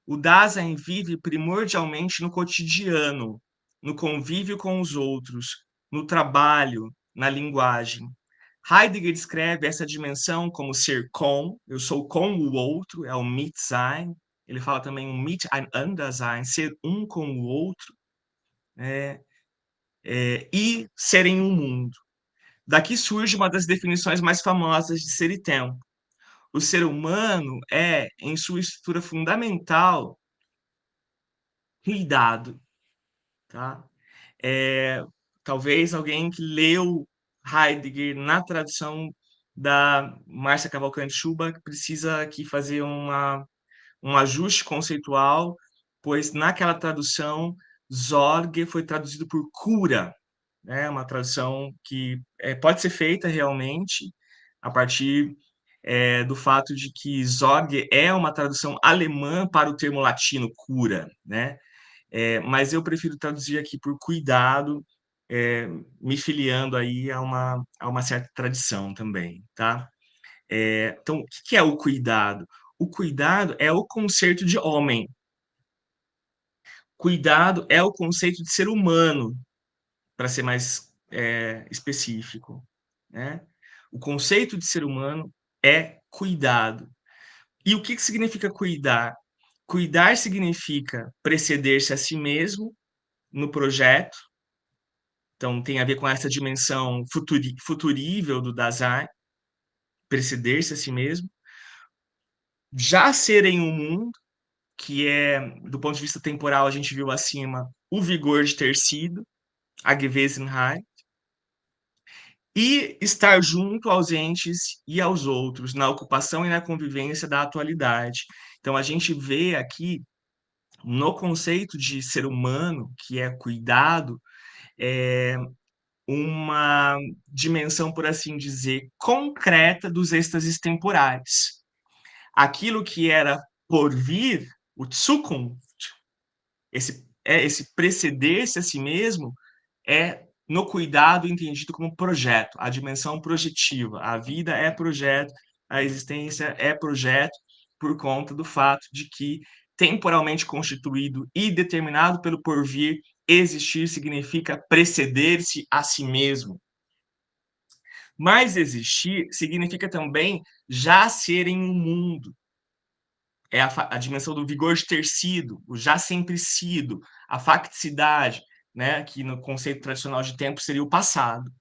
O Dasein vive primordialmente no cotidiano, no convívio com os outros, no trabalho, na linguagem. Heidegger descreve essa dimensão como ser com, eu sou com o outro, é o Mitsein. Ele fala também o Miteinander-Sein, ser um com o outro, né? E ser em um mundo. Daqui surge uma das definições mais famosas de ser e tempo. O ser humano é, em sua estrutura fundamental, cuidado, tá? É, talvez alguém que leu Heidegger na tradução da Márcia Cavalcante Schubach precisa aqui fazer um ajuste conceitual, pois naquela tradução Sorge foi traduzido por cura, né? Uma tradução que pode ser feita realmente a partir do fato de que Sorge é uma tradução alemã para o termo latino cura, né? Mas eu prefiro traduzir aqui por cuidado, é, me filiando aí a uma certa tradição também, tá? Então, o que é o cuidado? O cuidado é o conceito de homem. Cuidado é o conceito de ser humano, para ser mais específico, né? O conceito de ser humano é cuidado. E o que significa cuidar? Cuidar significa preceder-se a si mesmo no projeto, então tem a ver com essa dimensão futurível do Dasein, preceder-se a si mesmo, já ser em um mundo, que é, do ponto de vista temporal, a gente viu acima, o vigor de ter sido, a Gewesenheit, e estar junto aos entes e aos outros, na ocupação e na convivência da atualidade. Então, a gente vê aqui, no conceito de ser humano, que é cuidado, uma dimensão, por assim dizer, concreta dos êxtases temporais. Aquilo que era por vir, o Zukunft, esse preceder-se a si mesmo, é no cuidado entendido como projeto, a dimensão projetiva. A vida é projeto, a existência é projeto, por conta do fato de que, temporalmente constituído e determinado pelo porvir, existir significa preceder-se a si mesmo. Mas existir significa também já ser em um mundo. é a dimensão do vigor de ter sido, o já sempre sido, a facticidade, né, que no conceito tradicional de tempo seria o passado,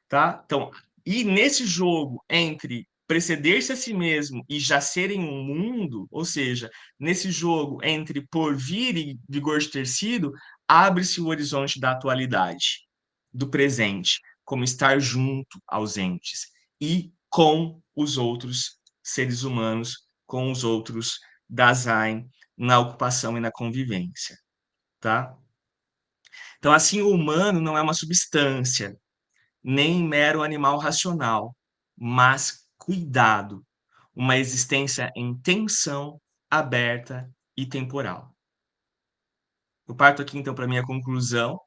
tá? Então, e nesse jogo entre preceder-se a si mesmo e já ser em um mundo, ou seja, nesse jogo entre porvir e vigor de ter sido, abre-se o horizonte da atualidade, do presente, como estar junto aos entes e com os outros seres humanos, com os outros Dasein, na ocupação e na convivência, tá? Então, assim, o humano não é uma substância, nem mero animal racional, mas cuidado, uma existência em tensão, aberta e temporal. Eu parto aqui, então, para a minha conclusão.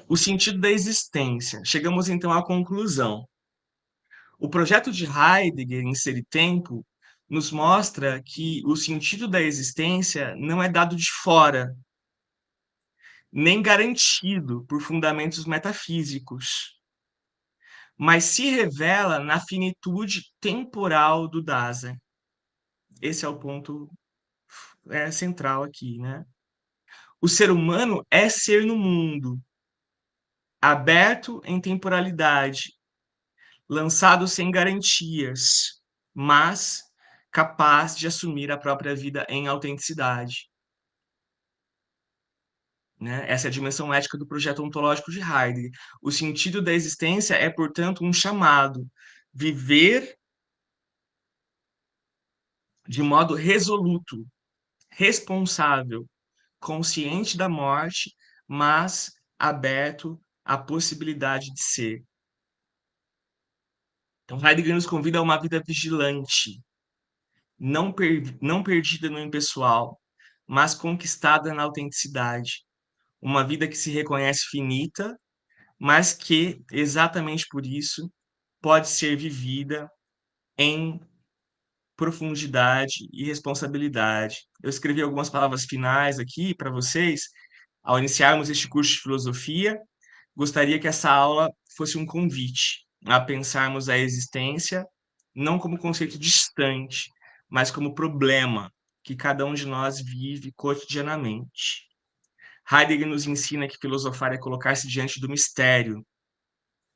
O sentido da existência. Chegamos, então, à conclusão. O projeto de Heidegger, Inserir Tempo, nos mostra que o sentido da existência não é dado de fora, nem garantido por fundamentos metafísicos, mas se revela na finitude temporal do Dasein. Esse é o ponto central aqui, né? O ser humano é ser no mundo, aberto em temporalidade, lançado sem garantias, mas capaz de assumir a própria vida em autenticidade. Né? Essa é a dimensão ética do projeto ontológico de Heidegger. O sentido da existência é, portanto, um chamado. Viver de modo resoluto, responsável, consciente da morte, mas aberto à possibilidade de ser. Então, Heidegger nos convida a uma vida vigilante, não perdida no impessoal, mas conquistada na autenticidade. Uma vida que se reconhece finita, mas que, exatamente por isso, pode ser vivida em profundidade e responsabilidade. Eu escrevi algumas palavras finais aqui para vocês. Ao iniciarmos este curso de filosofia, gostaria que essa aula fosse um convite a pensarmos a existência não como conceito distante, mas como problema que cada um de nós vive cotidianamente. Heidegger nos ensina que filosofar é colocar-se diante do mistério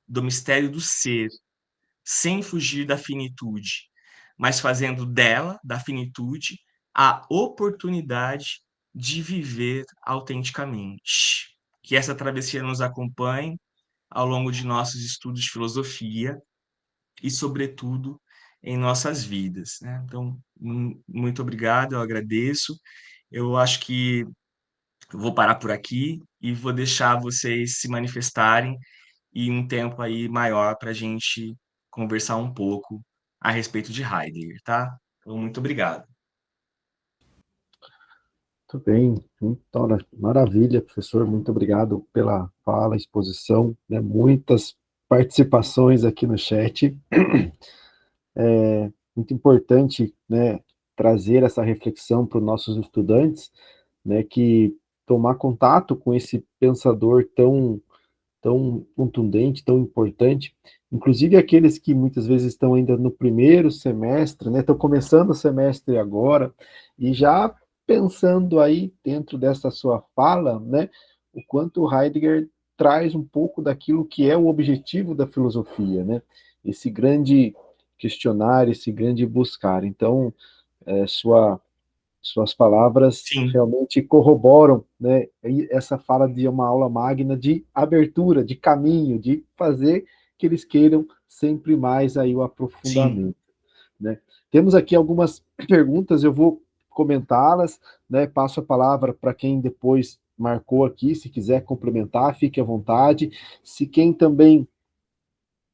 do ser, sem fugir da finitude, mas fazendo dela, da finitude, a oportunidade de viver autenticamente. Que essa travessia nos acompanhe ao longo de nossos estudos de filosofia e, sobretudo, em nossas vidas. Né? Então, muito obrigado, eu agradeço. Eu acho que vou parar por aqui e vou deixar vocês se manifestarem e um tempo aí maior para a gente conversar um pouco a respeito de Heidegger, tá? Então, muito obrigado. Muito bem, então, maravilha, professor, muito obrigado pela fala, exposição, né, muitas participações aqui no chat. É muito importante, né, trazer essa reflexão para os nossos estudantes, né, que tomar contato com esse pensador tão contundente, tão importante, inclusive aqueles que muitas vezes estão ainda no primeiro semestre, né, estão começando o semestre agora, e já pensando aí dentro dessa sua fala, né, o quanto Heidegger traz um pouco daquilo que é o objetivo da filosofia, né, esse grande questionar, esse grande buscar. Então, suas palavras Sim, realmente corroboram, né, essa fala de uma aula magna de abertura, de caminho, de fazer que eles queiram sempre mais aí o sim. aprofundamento, né? Temos aqui algumas perguntas, eu vou comentá-las, né? Passo a palavra para quem depois marcou aqui, se quiser complementar, fique à vontade. Se quem também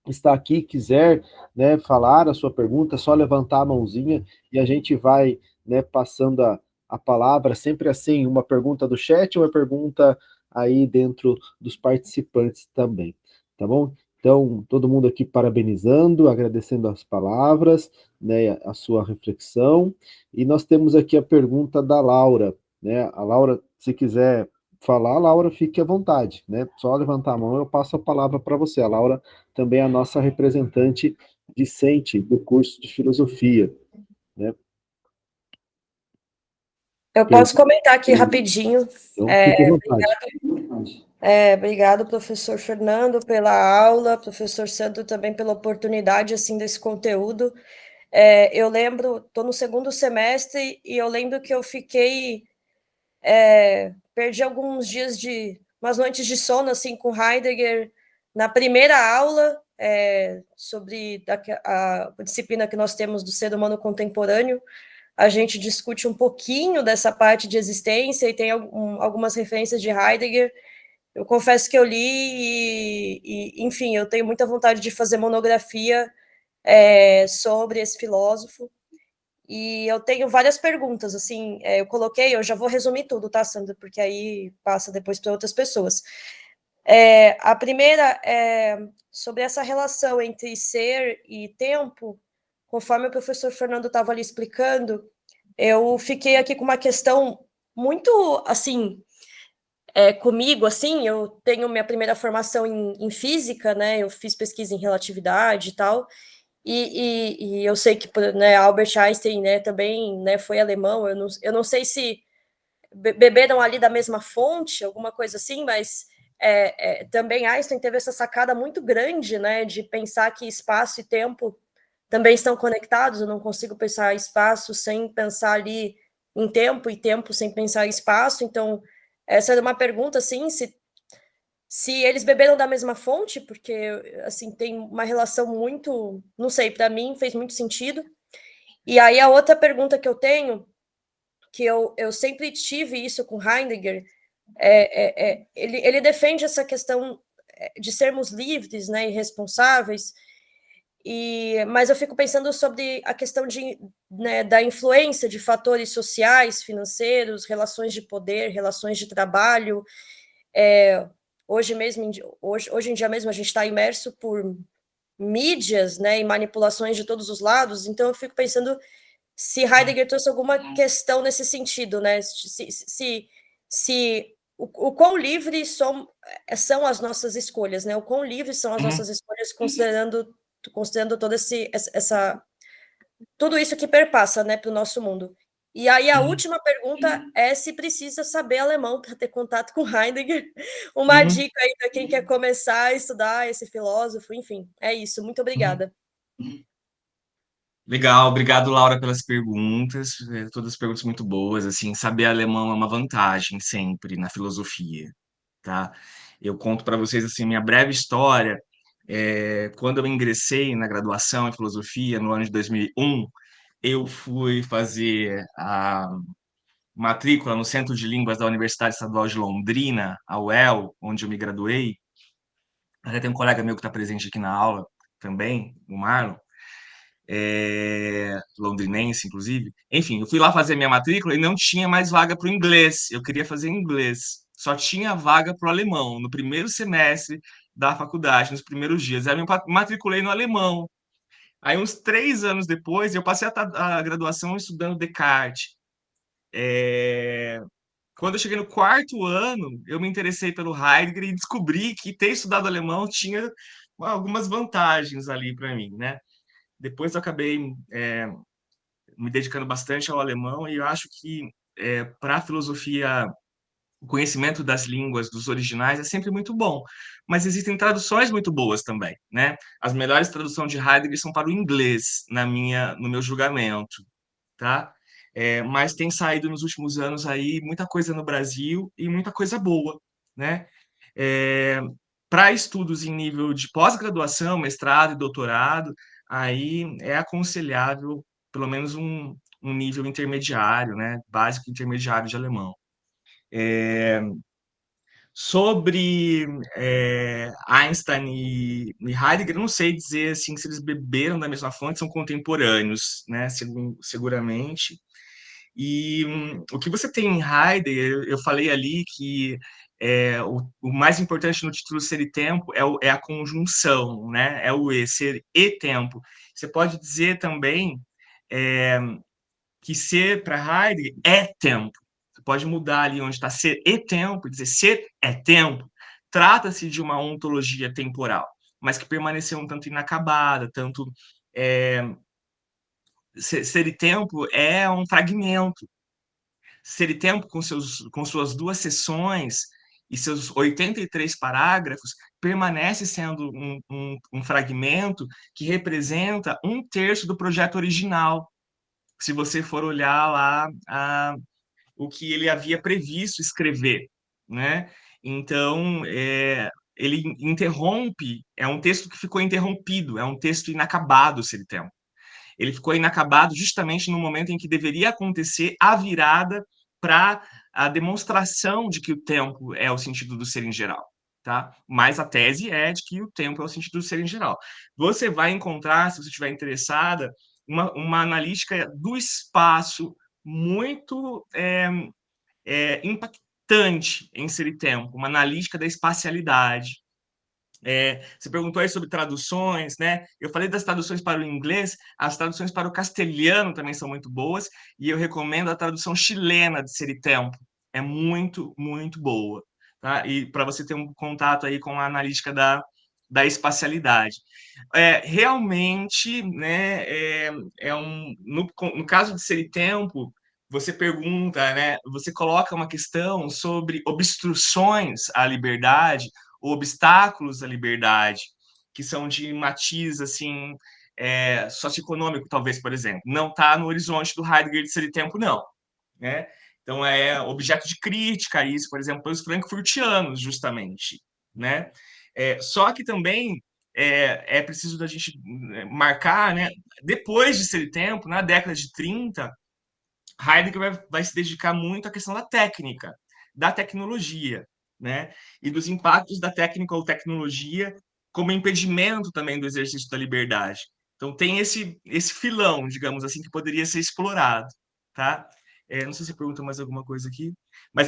está aqui quiser, né, falar a sua pergunta, é só levantar a mãozinha e a gente vai, né, passando a palavra, sempre assim, uma pergunta do chat, uma pergunta aí dentro dos participantes também, tá bom? Então, todo mundo aqui parabenizando, agradecendo as palavras, né, a sua reflexão, e nós temos aqui a pergunta da Laura, né, a Laura, se quiser falar, Laura, fique à vontade, né, só levantar a mão, eu passo a palavra para você, a Laura também a nossa representante discente do curso de filosofia, né? Eu posso comentar aqui rapidinho. Então, fique à vontade. Obrigado, professor Fernando, pela aula, professor Sandro também pela oportunidade, assim, desse conteúdo. Eu lembro, estou no segundo semestre, e eu lembro que eu fiquei, perdi alguns dias umas noites de sono, assim, com Heidegger, na primeira aula, sobre a disciplina que nós temos do ser humano contemporâneo. A gente discute um pouquinho dessa parte de existência, e tem algumas referências de Heidegger. Eu confesso que eu li enfim, eu tenho muita vontade de fazer monografia sobre esse filósofo, e eu tenho várias perguntas, assim, eu já vou resumir tudo, tá, Sandra? Porque aí passa depois para outras pessoas. A primeira é sobre essa relação entre ser e tempo. Conforme o professor Fernando estava ali explicando, eu fiquei aqui com uma questão muito, assim, comigo, assim, eu tenho minha primeira formação em física, né, eu fiz pesquisa em relatividade e tal, e eu sei que, né, Albert Einstein, né, também, né, foi alemão, eu não sei se beberam ali da mesma fonte, alguma coisa assim, mas também Einstein teve essa sacada muito grande, né, de pensar que espaço e tempo também estão conectados. Eu não consigo pensar espaço sem pensar ali em tempo, e tempo sem pensar em espaço. Então, essa é uma pergunta, assim, se eles beberam da mesma fonte, porque, assim, tem uma relação muito, não sei, para mim fez muito sentido. E aí a outra pergunta que eu tenho, que eu sempre tive isso com Heidegger, ele defende essa questão de sermos livres, né, e responsáveis, mas eu fico pensando sobre a questão né, da influência de fatores sociais, financeiros, relações de poder, relações de trabalho. Hoje em dia mesmo a gente está imerso por mídias, né, e manipulações de todos os lados. Então eu fico pensando se Heidegger trouxe alguma questão nesse sentido, né? Se o quão livres são as nossas escolhas, né? O quão livres são as nossas escolhas, considerando todo tudo isso que perpassa, né, para o nosso mundo. E aí a última pergunta é se precisa saber alemão para ter contato com Heidegger. Uma dica aí para quem quer começar a estudar esse filósofo, enfim, é isso. Muito obrigada. Legal, obrigado, Laura, pelas perguntas, todas as perguntas muito boas. Assim, saber alemão é uma vantagem sempre na filosofia, tá? Eu conto para vocês assim minha breve história. Quando eu ingressei na graduação em filosofia no ano de 2001, eu fui fazer a matrícula no Centro de Línguas da Universidade Estadual de Londrina, a UEL, onde eu me graduei. Até tem um colega meu que está presente aqui na aula também, o Marlon, londrinense, inclusive. Enfim, eu fui lá fazer minha matrícula e não tinha mais vaga para o inglês. Eu queria fazer inglês. Só tinha vaga para o alemão no primeiro semestre da faculdade, nos primeiros dias. Aí eu me matriculei no alemão. Aí, uns 3 anos depois, eu passei a graduação estudando Descartes. Quando eu cheguei no quarto ano, eu me interessei pelo Heidegger e descobri que ter estudado alemão tinha algumas vantagens ali para mim, né? Depois eu acabei me dedicando bastante ao alemão, e eu acho que para a filosofia o conhecimento das línguas dos originais é sempre muito bom, mas existem traduções muito boas também, né? As melhores traduções de Heidegger são para o inglês, no meu julgamento, tá? Mas tem saído nos últimos anos aí muita coisa no Brasil e muita coisa boa, né? Para estudos em nível de pós-graduação, mestrado e doutorado, aí é aconselhável pelo menos um nível intermediário, né? Básico intermediário de alemão. Sobre Einstein e Heidegger, eu não sei dizer assim, se eles beberam da mesma fonte, são contemporâneos, né? Seguramente. E o que você tem em Heidegger, eu falei ali que o mais importante no título Ser e Tempo é a conjunção, né? É o ser e tempo. Você pode dizer também é, que ser para Heidegger é tempo. Você pode mudar ali onde está ser e tempo, dizer ser é tempo. Trata-se de uma ontologia temporal, mas que permaneceu um tanto inacabada, tanto Ser e Tempo é um fragmento. Ser e Tempo, com suas 2 seções e seus 83 parágrafos, permanece sendo um fragmento que representa 1/3 do projeto original. Se você for olhar lá o que ele havia previsto escrever, né? Então, ele interrompe, é um texto que ficou interrompido, é um texto inacabado, Ser e Tempo. Ele ficou inacabado justamente no momento em que deveria acontecer a virada para a demonstração de que o tempo é o sentido do ser em geral, tá? Mas a tese é de que o tempo é o sentido do ser em geral. Você vai encontrar, se você estiver interessada, uma analítica do espaço muito impactante em Ser e Tempo, uma analítica da espacialidade. Você perguntou aí sobre traduções, né? Eu falei das traduções para o inglês, as traduções para o castelhano também são muito boas, e eu recomendo a tradução chilena de Ser e Tempo. É muito, muito boa, tá? E para você ter um contato aí com a analítica da espacialidade. Realmente, né, no caso de Ser e Tempo, você pergunta, né, você coloca uma questão sobre obstruções à liberdade, obstáculos à liberdade, que são de matiz assim, socioeconômico, talvez, por exemplo. Não está no horizonte do Heidegger de Ser e Tempo, não. Né? Então, é objeto de crítica isso, por exemplo, pelos frankfurtianos, justamente. Né? Só que também é preciso da gente marcar, né? Depois de Ser e Tempo, na década de 30, Heidegger vai se dedicar muito à questão da técnica, da tecnologia, né? E dos impactos da técnica ou tecnologia como impedimento também do exercício da liberdade. Então tem esse filão, digamos assim, que poderia ser explorado, tá? Não sei se você pergunta mais alguma coisa aqui, mas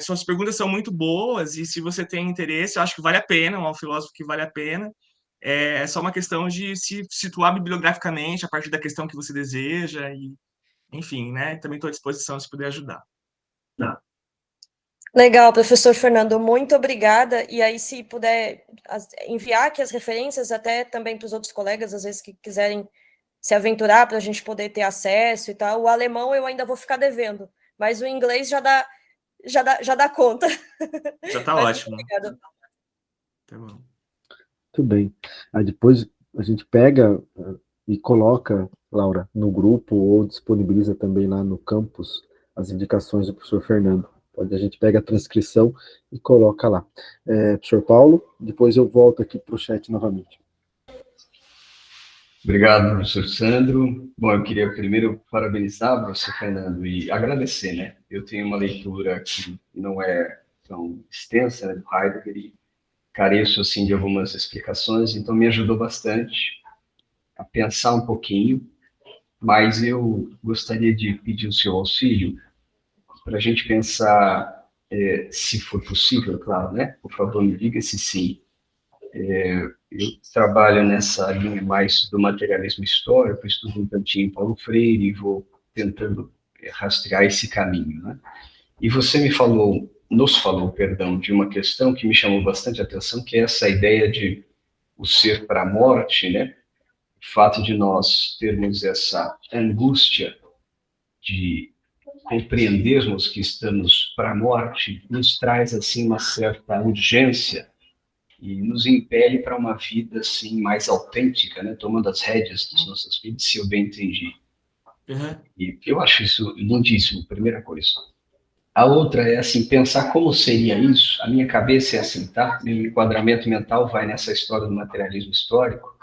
suas perguntas são muito boas e se você tem interesse, eu acho que vale a pena, é um filósofo que vale a pena. É só uma questão de se situar bibliograficamente a partir da questão que você deseja e enfim, né? Também estou à disposição se puder ajudar. Legal, professor Fernando, muito obrigada. E aí, se puder enviar aqui as referências, até também para os outros colegas, às vezes que quiserem se aventurar para a gente poder ter acesso e tal. O alemão eu ainda vou ficar devendo, mas o inglês já dá conta. Já está ótimo. Obrigada. Tá bom. Muito bem. Aí depois a gente pega e coloca, Laura, no grupo ou disponibiliza também lá no campus as indicações do professor Fernando. A gente pega a transcrição e coloca lá. Professor Paulo, depois eu volto aqui para o chat novamente. Obrigado, professor Sandro. Bom, eu queria primeiro parabenizar o professor Fernando e agradecer, né? Eu tenho uma leitura que não é tão extensa, né, do Heidegger, e careço, assim, de algumas explicações, então me ajudou bastante a pensar um pouquinho, mas eu gostaria de pedir o seu auxílio para a gente pensar, se for possível, claro, né? Por favor, me diga se sim. Eu trabalho nessa linha mais do materialismo histórico, estudo um tantinho Paulo Freire e vou tentando rastrear esse caminho, né? E você nos falou, de uma questão que me chamou bastante a atenção, que é essa ideia de o ser para a morte, né? O fato de nós termos essa angústia de compreendermos que estamos para a morte nos traz assim uma certa urgência e nos impele para uma vida assim mais autêntica, né? Tomando as rédeas das nossas vidas, se eu bem entendi. Uhum. E eu acho isso lindíssimo, primeira coisa. A outra é assim, pensar como seria isso. A minha cabeça é assim, tá? Meu enquadramento mental vai nessa história do materialismo histórico.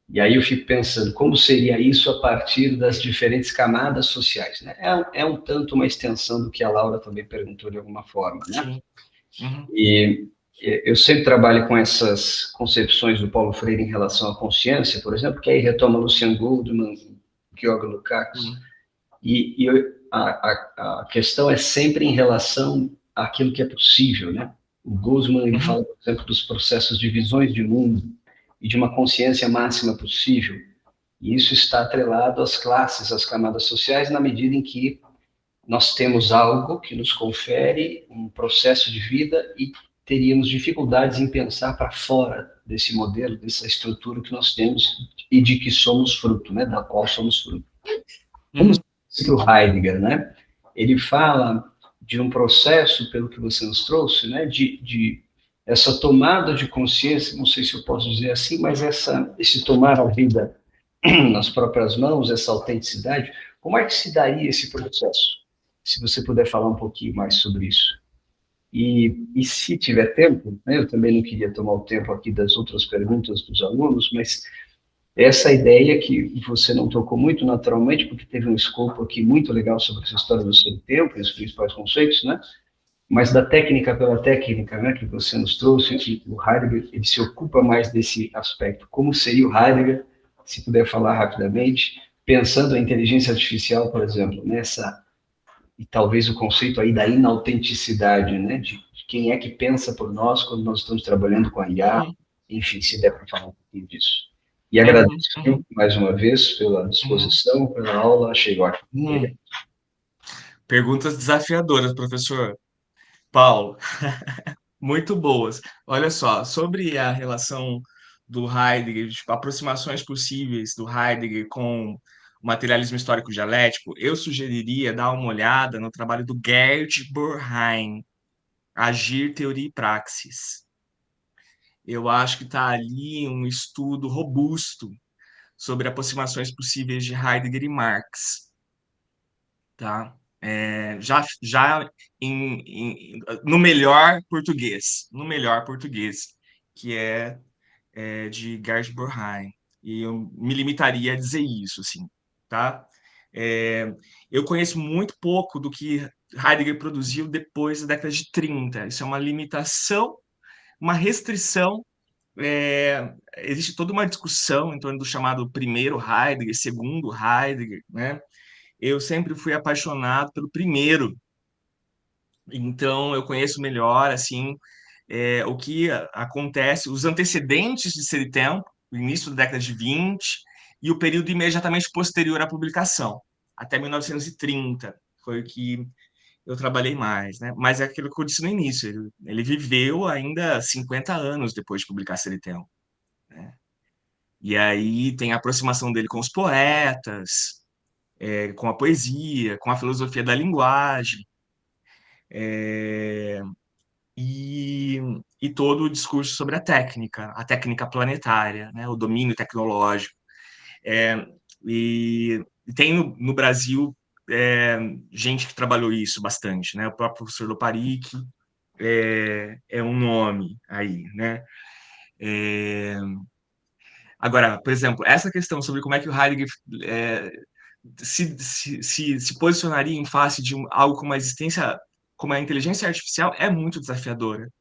E aí eu fico pensando, como seria isso a partir das diferentes camadas sociais, né? É um tanto uma extensão do que a Laura também perguntou de alguma forma, né? Sim. Uhum. E eu sempre trabalho com essas concepções do Paulo Freire em relação à consciência, por exemplo, que aí retoma Lucian Goldman, Georg Lukács. Uhum. E a questão é sempre em relação àquilo que é possível, né? O Goldman, ele fala, por exemplo, dos processos de visões de mundo e de uma consciência máxima possível. E isso está atrelado às classes, às camadas sociais, na medida em que nós temos algo que nos confere um processo de vida e teríamos dificuldades em pensar para fora desse modelo, dessa estrutura que nós temos e de que somos fruto, né, da qual somos fruto. Vamos para o Heidegger, né? Ele fala de um processo, pelo que você nos trouxe, né, de essa tomada de consciência, não sei se eu posso dizer assim, mas esse tomar a vida nas próprias mãos, essa autenticidade, como é que se daria esse processo? Se você puder falar um pouquinho mais sobre isso. E se tiver tempo, né, eu também não queria tomar o tempo aqui das outras perguntas dos alunos, mas essa ideia que você não tocou muito naturalmente, porque teve um escopo aqui muito legal sobre essa história do seu tempo e os principais conceitos, né? Mas da técnica pela técnica, né, que você nos trouxe, que o Heidegger ele se ocupa mais desse aspecto. Como seria o Heidegger, se puder falar rapidamente, pensando a inteligência artificial, por exemplo, nessa e talvez o conceito aí da inautenticidade, né, de quem é que pensa por nós quando nós estamos trabalhando com a IA, enfim, se der para falar um pouquinho disso. E agradeço mais uma vez pela disposição, pela aula, achei ótimo. Perguntas desafiadoras, professor Paulo. Muito boas. Olha só, sobre a relação do Heidegger, tipo, aproximações possíveis do Heidegger com o materialismo histórico dialético, eu sugeriria dar uma olhada no trabalho do Gerd Borrheim, Agir, Teoria e Praxis. Eu acho que está ali um estudo robusto sobre aproximações possíveis de Heidegger e Marx, tá? Já no melhor português, que é de Gerd Borrheim. E eu me limitaria a dizer isso, assim, tá? Eu conheço muito pouco do que Heidegger produziu depois da década de 30. Isso é uma limitação, uma restrição. Existe toda uma discussão em torno do chamado primeiro Heidegger, segundo Heidegger, né? Eu sempre fui apaixonado pelo primeiro, então eu conheço melhor, assim, o que acontece, os antecedentes de Ser e Tempo, o início da década de 20 e o período imediatamente posterior à publicação, até 1930, foi o que eu trabalhei mais, né? Mas é aquilo que eu disse no início, ele viveu ainda 50 anos depois de publicar Ser e Tempo, né? E aí tem a aproximação dele com os poetas, com a poesia, com a filosofia da linguagem, e todo o discurso sobre a técnica planetária, né, o domínio tecnológico. E tem no Brasil gente que trabalhou isso bastante, né? O próprio professor Loparic é um nome aí, né? Agora, por exemplo, essa questão sobre como é que o Heidegger se posicionaria em face de algo como a existência, como a inteligência artificial, é muito desafiadora.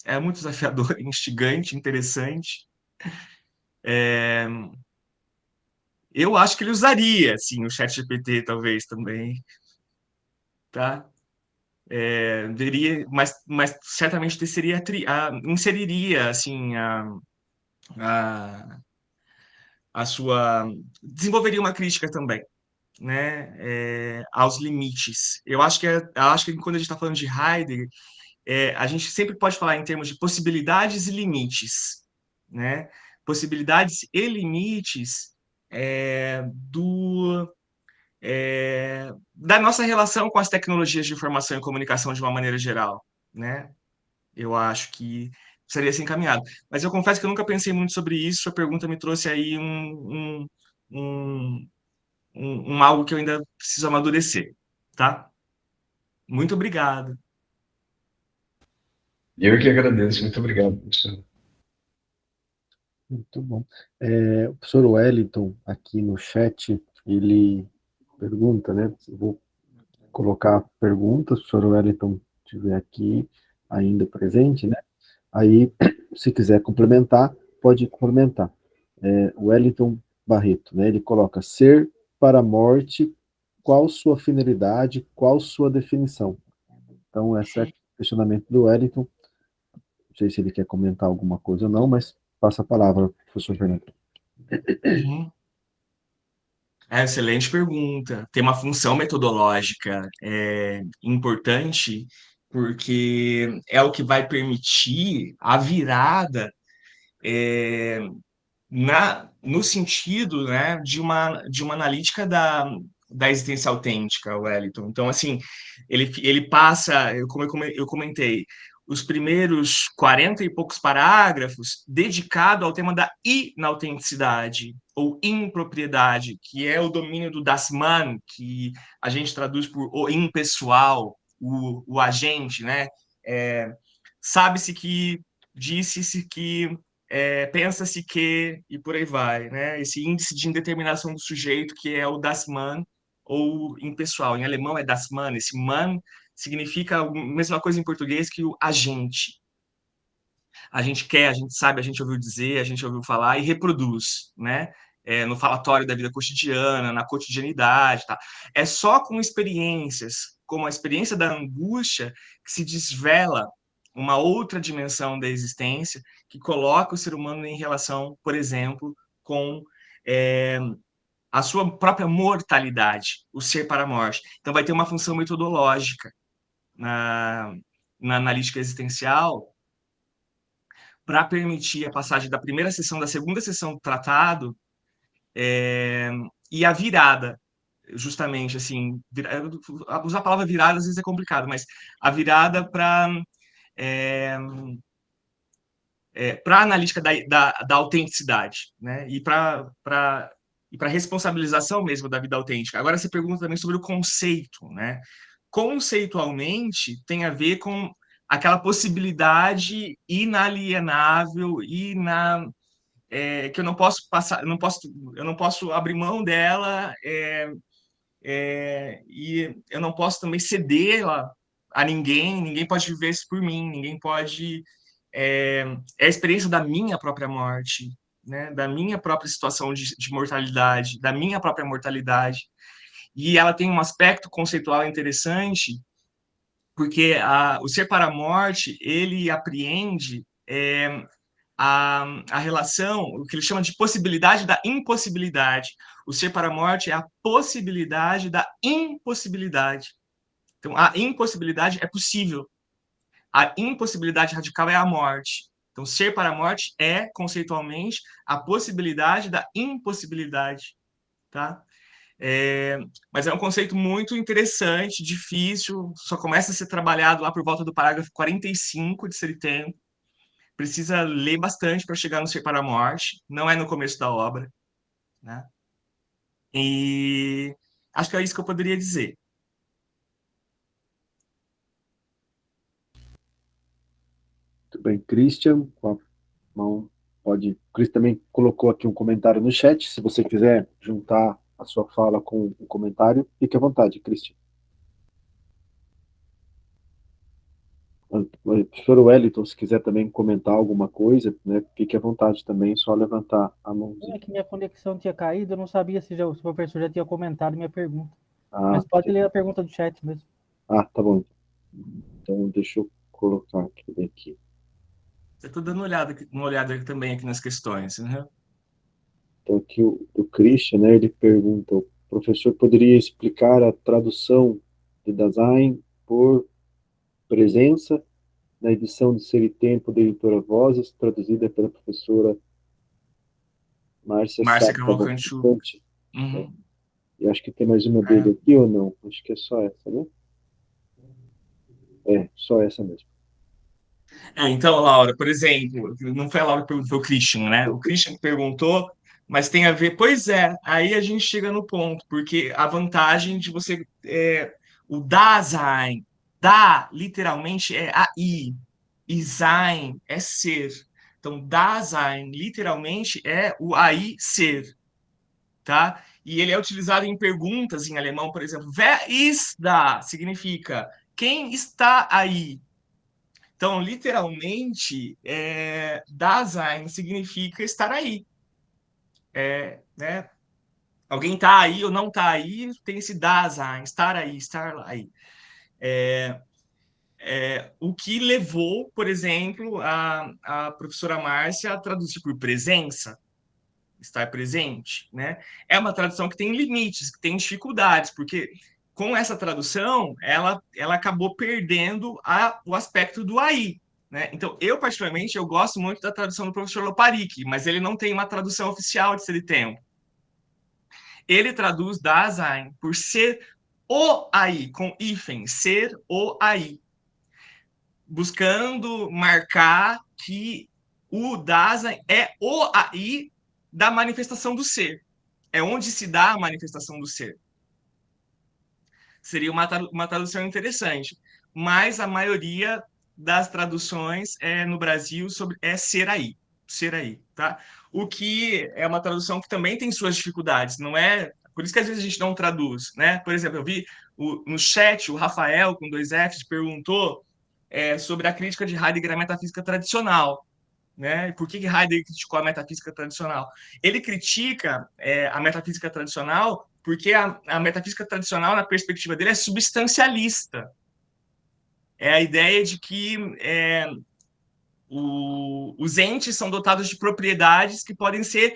É muito desafiador, instigante, interessante. Eu acho que ele usaria, sim, o ChatGPT, talvez, também. Tá? Mas certamente inseriria, assim, a sua... Desenvolveria uma crítica também, né, aos limites. Eu acho que quando a gente está falando de Heidegger, a gente sempre pode falar em termos de possibilidades e limites, né? Possibilidades e limites da nossa relação com as tecnologias de informação e comunicação de uma maneira geral, né? Eu acho que seria assim encaminhado. Mas eu confesso que eu nunca pensei muito sobre isso. A pergunta me trouxe aí um algo que eu ainda preciso amadurecer, tá? Muito obrigado. Eu que agradeço. Muito obrigado, professor. Muito bom. O professor Wellington, aqui no chat, ele pergunta, né? Eu vou colocar perguntas, se o professor Wellington estiver aqui ainda presente, né? Aí, se quiser complementar, pode complementar. Wellington Barreto, né? Ele coloca ser para a morte, qual sua finalidade, qual sua definição? Então, esse é o questionamento do Wellington. Não sei se ele quer comentar alguma coisa ou não, mas passa a palavra, professor Fernando. Excelente pergunta. Tem uma função metodológica importante porque é o que vai permitir a virada no sentido, né, de uma analítica da existência autêntica, Wellington. Então, assim, ele passa, como eu comentei, os primeiros 40 e poucos parágrafos dedicado ao tema da inautenticidade ou impropriedade, que é o domínio do das Man, que a gente traduz por o impessoal, o agente, né? Sabe-se que, disse-se que, pensa-se que, e por aí vai, né? Esse índice de indeterminação do sujeito, que é o das Man, ou impessoal. Em alemão é das Man, esse Man significa a mesma coisa em português que o agente. A gente quer, a gente sabe, a gente ouviu dizer, a gente ouviu falar e reproduz, né? No falatório da vida cotidiana, na cotidianidade, tá? É só com experiências, como a experiência da angústia, que se desvela uma outra dimensão da existência que coloca o ser humano em relação, por exemplo, com a sua própria mortalidade, o ser para a morte. Então, vai ter uma função metodológica na analítica existencial para permitir a passagem da primeira sessão, da segunda sessão do tratado, e a virada, justamente, assim, usar a palavra virada às vezes é complicado, mas a virada para a analítica da autenticidade, né? E para a responsabilização mesmo da vida autêntica. Agora, você pergunta também sobre o conceito, né? Conceitualmente, tem a ver com aquela possibilidade inalienável que eu não posso passar, eu não posso abrir mão dela, e eu não posso também cedê-la a ninguém. Ninguém pode viver isso por mim, ninguém pode. É a experiência da minha própria morte, né? Da minha própria situação de mortalidade, da minha própria mortalidade. E ela tem um aspecto conceitual interessante, porque o ser para a morte, ele apreende a relação, o que ele chama de possibilidade da impossibilidade. O ser para a morte é a possibilidade da impossibilidade. Então, a impossibilidade é possível. A impossibilidade radical é a morte. Então, ser para a morte é, conceitualmente, a possibilidade da impossibilidade. Tá? Mas é um conceito muito interessante, difícil, só começa a ser trabalhado lá por volta do parágrafo 45 de Seritempo. Precisa ler bastante para chegar no Ser para a Morte, não é no começo da obra, né? E acho que é isso que eu poderia dizer. Muito bem, Christian, com a mão pode. O Christian também colocou aqui um comentário no chat. Se você quiser juntar a sua fala com o comentário, fique à vontade, Christian. O professor Wellington, se quiser também comentar alguma coisa, né, fique à vontade também, só levantar a mãozinha. É que minha conexão tinha caído, eu não sabia se o professor já tinha comentado minha pergunta. Ah, Mas pode ler a pergunta do chat mesmo. tá bom. Então, deixa eu colocar aqui. Eu estou dando uma olhada também aqui nas questões, né? Então, aqui o Christian, né, ele pergunta: o professor poderia explicar a tradução de Dasein por presença na edição de Ser e Tempo da editora Vozes, traduzida pela professora Márcia Cavalcante. Né? E acho que tem mais uma dele aqui ou não? Acho que é só essa, né? Só essa mesmo. Então, Laura, por exemplo, não foi a Laura que perguntou, foi o Christian, né? O Christian que perguntou, mas tem a ver. Pois é, aí a gente chega no ponto, porque a vantagem de você. O Dasein, literalmente, é AI, e Sein é ser. Então, Dasein, literalmente, é o AI ser, tá? E ele é utilizado em perguntas em alemão, por exemplo, wer ist da? Significa quem está aí? Então, literalmente, Dasein significa estar aí. Né? Alguém está aí ou não está aí, tem esse Dasein, estar aí, estar aí. O que levou, por exemplo, a professora Márcia a traduzir por presença, estar presente, né? É uma tradução que tem limites, que tem dificuldades, porque com essa tradução, ela acabou perdendo o aspecto do AI. Né? Então, particularmente, eu gosto muito da tradução do professor Loparic, mas ele não tem uma tradução oficial de Ser e Tempo. Ele traduz Dasein por ser o AI, com hífen, ser o AI, buscando marcar que o Dasein é o AI da manifestação do ser. É onde se dá a manifestação do ser. Seria uma tradução interessante. Mas a maioria das traduções no Brasil é ser aí. Ser aí, tá? O que é uma tradução que também tem suas dificuldades, não é? Por isso que às vezes a gente não traduz, né? Por exemplo, eu vi no chat o Rafael, com 2 Fs, perguntou sobre a crítica de Heidegger à metafísica tradicional. Né? Por que Heidegger criticou a metafísica tradicional? Ele critica a metafísica tradicional porque a metafísica tradicional, na perspectiva dele, é substancialista. É a ideia de que os entes são dotados de propriedades que podem ser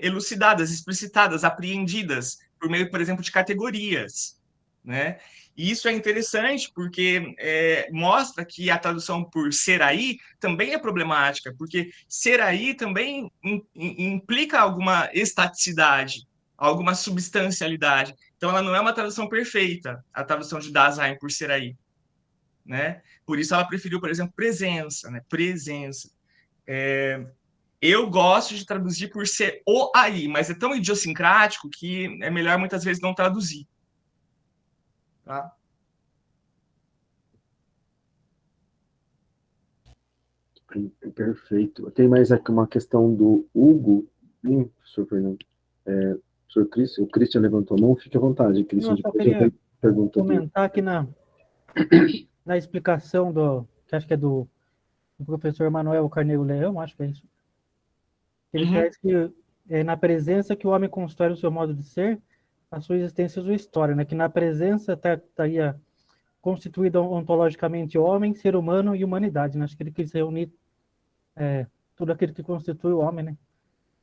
elucidadas, explicitadas, apreendidas por meio, por exemplo, de categorias. Né? E isso é interessante porque mostra que a tradução por ser aí também é problemática, porque ser aí também implica alguma estaticidade, alguma substancialidade. Então, ela não é uma tradução perfeita, a tradução de Dasein por ser aí. Né? Por isso, ela preferiu, por exemplo, presença. Né? Presença. Eu gosto de traduzir por ser o aí, mas é tão idiosincrático que é melhor muitas vezes não traduzir. Tá? Perfeito. Tem mais aqui uma questão do Hugo. Professor Fernando. Professor Cristian, o Cristian levantou a mão, fique à vontade, Cristian. Eu só Depois eu queria pergunto comentar aqui na explicação que acho que é do professor Manuel Carneiro Leão, acho que é isso. Ele traz que é na presença que o homem constrói o seu modo de ser, a sua existência e a sua história, né? Que na presença estaria constituído ontologicamente homem, ser humano e humanidade, né? Acho que ele quis reunir tudo aquilo que constitui o homem, né?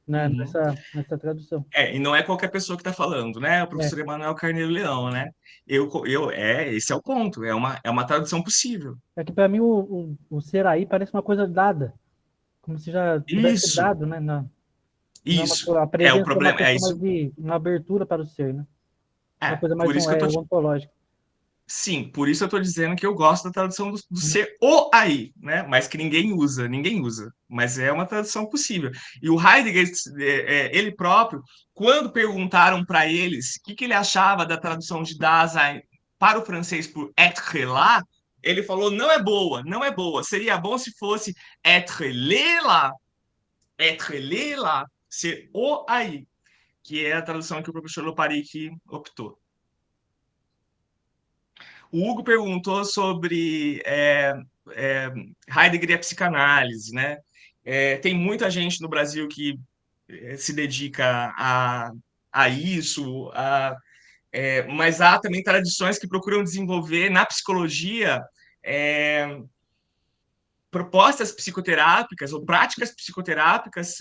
Nessa tradução. E não é qualquer pessoa que está falando, né? O professor Emanuel Carneiro Leão, né? Esse é o ponto, é uma tradução possível. É que para mim o ser aí parece uma coisa dada, como se já tivesse dado, né? Isso. A presença o problema é uma é questão isso. mais de uma abertura para o ser, né? Uma coisa mais por isso que eu tô ontológica. Sim, por isso eu estou dizendo que eu gosto da tradução do ser o aí, né? Mas que ninguém usa. Mas é uma tradução possível. E o Heidegger, ele próprio, quando perguntaram para eles o que ele achava da tradução de Dasein para o francês por être là, ele falou: não é boa, não é boa. Seria bom se fosse être là, ser o aí, que é a tradução que o professor Loparic optou. O Hugo perguntou sobre Heidegger e a psicanálise, né? Tem muita gente no Brasil que se dedica a isso, mas há também tradições que procuram desenvolver na psicologia propostas psicoterápicas ou práticas psicoterápicas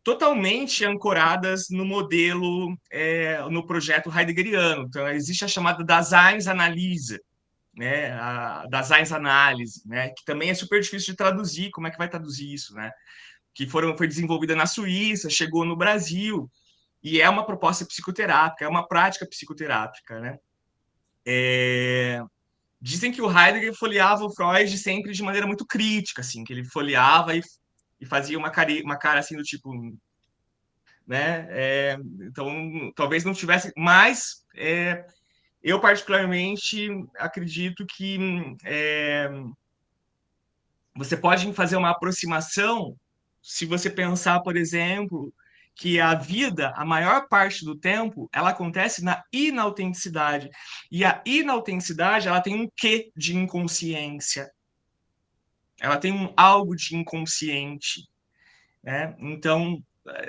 totalmente ancoradas no modelo, no projeto heideggeriano. Então, existe a chamada Daseinsanalyse, né, a Daseinsanálise, né, que também é super difícil de traduzir. Como é que vai traduzir isso, né? Que foi desenvolvida na Suíça, chegou no Brasil, e é uma proposta psicoterápica, é uma prática psicoterápica, né? Dizem que o Heidegger folheava o Freud sempre de maneira muito crítica, assim, que ele folheava e fazia uma cara assim do tipo, né? Então, talvez não tivesse, mas eu particularmente acredito que você pode fazer uma aproximação se você pensar, por exemplo, que a vida, a maior parte do tempo, ela acontece na inautenticidade. E a inautenticidade, ela tem um quê de inconsciência. Ela tem algo de inconsciente. Né? Então,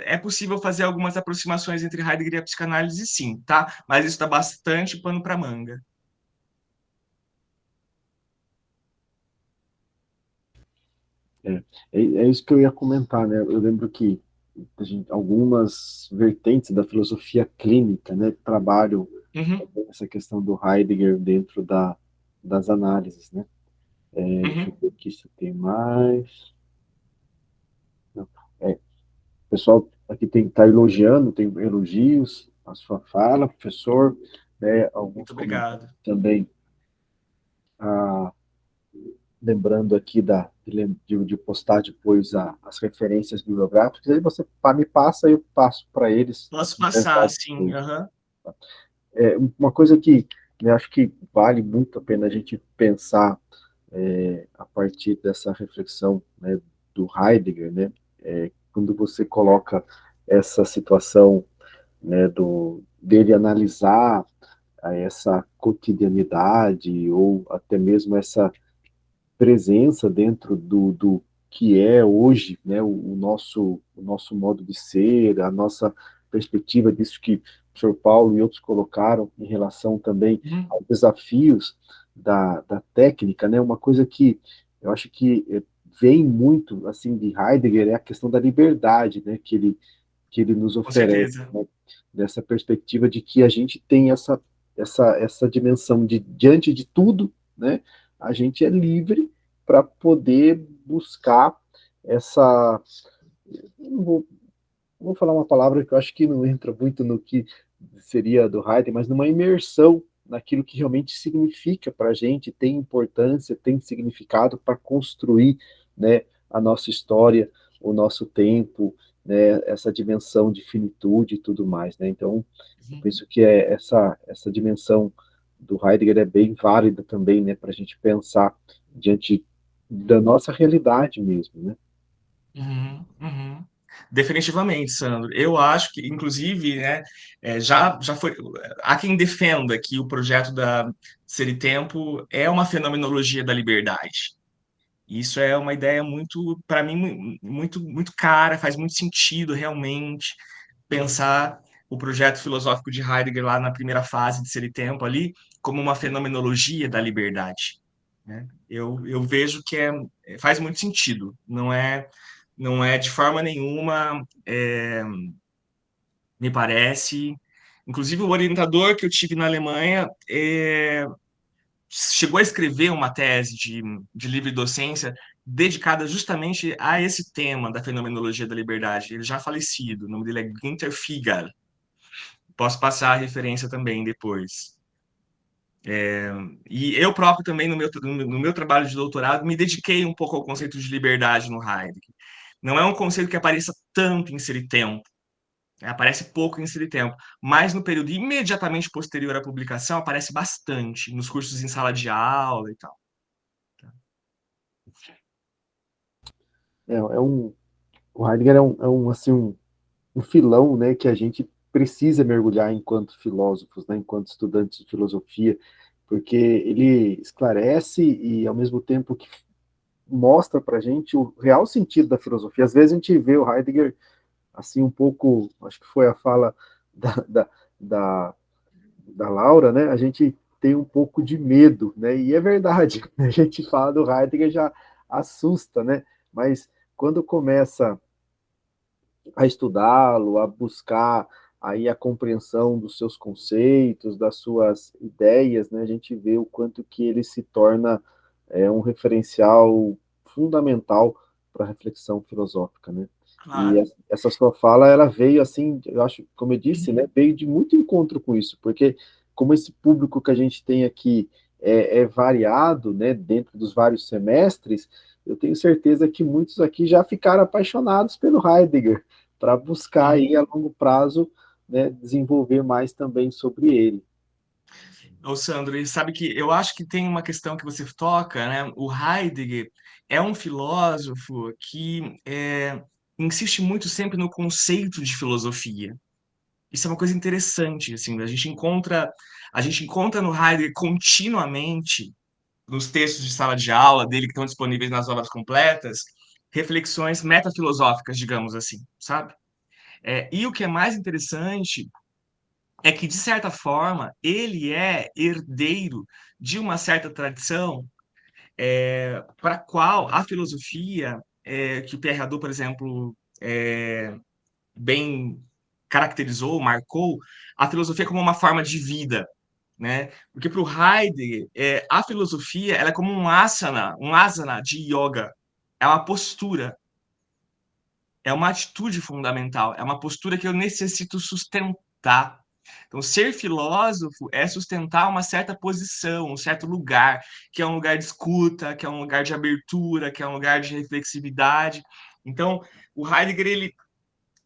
é possível fazer algumas aproximações entre Heidegger e a psicanálise, sim, tá? Mas isso dá bastante pano para manga. É isso que eu ia comentar, né? Eu lembro que algumas vertentes da filosofia clínica, né, trabalham Uhum. essa questão do Heidegger dentro das análises, né? Deixa eu Uhum. ver aqui se tem mais. Não. O pessoal aqui está elogiando, tem elogios à sua fala, professor, né? Alguns Muito comentários obrigado. também, ah, lembrando aqui de postar depois as referências bibliográficas, aí você me passa e eu passo para eles. Posso Pensar passar, sim. depois. Aham. Uma coisa que eu acho que vale muito a pena a gente pensar a partir dessa reflexão, né, do Heidegger, né, quando você coloca essa situação, né, dele analisar essa cotidianidade ou até mesmo essa presença dentro do que é hoje, né, o nosso modo de ser, a nossa perspectiva disso que o Sr. Paulo e outros colocaram em relação também Uhum. aos desafios da técnica, né, uma coisa que eu acho que vem muito assim de Heidegger é a questão da liberdade, né, que ele nos Com oferece, certeza. né, dessa perspectiva de que a gente tem essa dimensão de, diante de tudo, né, a gente é livre para poder buscar essa. Não vou falar uma palavra que eu acho que não entra muito no que seria do Heidegger, mas numa imersão naquilo que realmente significa para a gente, tem importância, tem significado para construir, né, a nossa história, o nosso tempo, né, essa dimensão de finitude e tudo mais, né? Então, eu Uhum. penso que essa dimensão do Heidegger é bem válida também, né, para a gente pensar diante da nossa realidade mesmo, né? Uhum. Uhum. Definitivamente, Sandro. Eu acho que, inclusive, né, já foi. Há quem defenda que o projeto da Ser e Tempo é uma fenomenologia da liberdade. Isso é uma ideia muito, para mim, muito, muito cara, faz muito sentido realmente pensar o projeto filosófico de Heidegger lá na primeira fase de Ser e Tempo ali como uma fenomenologia da liberdade, né? Eu vejo que faz muito sentido, não é de forma nenhuma, me parece. Inclusive, o orientador que eu tive na Alemanha chegou a escrever uma tese de livre docência dedicada justamente a esse tema da fenomenologia da liberdade. Ele já é falecido, o nome dele é Günter Figal. Posso passar a referência também depois. E eu próprio também, no meu trabalho de doutorado, me dediquei um pouco ao conceito de liberdade no Heidegger. Não é um conceito que apareça tanto em Ser e Tempo, né? Aparece pouco em Ser e Tempo, mas no período imediatamente posterior à publicação aparece bastante, nos cursos em sala de aula e tal. O Heidegger assim, um filão, né, que a gente precisa mergulhar enquanto filósofos, né, enquanto estudantes de filosofia, porque ele esclarece e, ao mesmo tempo, que mostra para a gente o real sentido da filosofia. Às vezes a gente vê o Heidegger assim um pouco, acho que foi a fala da, da, da, da Laura, né? A gente tem um pouco de medo, né? E é verdade, a gente fala do Heidegger já assusta, né? Mas quando começa a estudá-lo, a buscar aí a compreensão dos seus conceitos, das suas ideias, né, a gente vê o quanto que ele se torna um referencial fundamental para a reflexão filosófica, né? E Claro. essa sua fala, ela veio assim, eu acho, como eu disse, né, veio de muito encontro com isso, porque como esse público que a gente tem aqui é variado, né, dentro dos vários semestres, eu tenho certeza que muitos aqui já ficaram apaixonados pelo Heidegger, para buscar aí Uhum. a longo prazo, né, desenvolver mais também sobre ele. Ô, Sandro, e sabe que eu acho que tem uma questão que você toca, né? O Heidegger é um filósofo que insiste muito sempre no conceito de filosofia. Isso é uma coisa interessante, assim, a gente encontra no Heidegger continuamente, nos textos de sala de aula dele que estão disponíveis nas obras completas, reflexões metafilosóficas, digamos assim, sabe? E o que é mais interessante é que, de certa forma, ele é herdeiro de uma certa tradição para a qual a filosofia, que o Pierre Hadot, por exemplo, bem caracterizou, marcou a filosofia como uma forma de vida, né? Porque para o Heidegger, a filosofia ela é como um asana de yoga. É uma postura, é uma atitude fundamental, é uma postura que eu necessito sustentar. Então, ser filósofo é sustentar uma certa posição, um certo lugar, que é um lugar de escuta, que é um lugar de abertura, que é um lugar de reflexividade. Então, o Heidegger,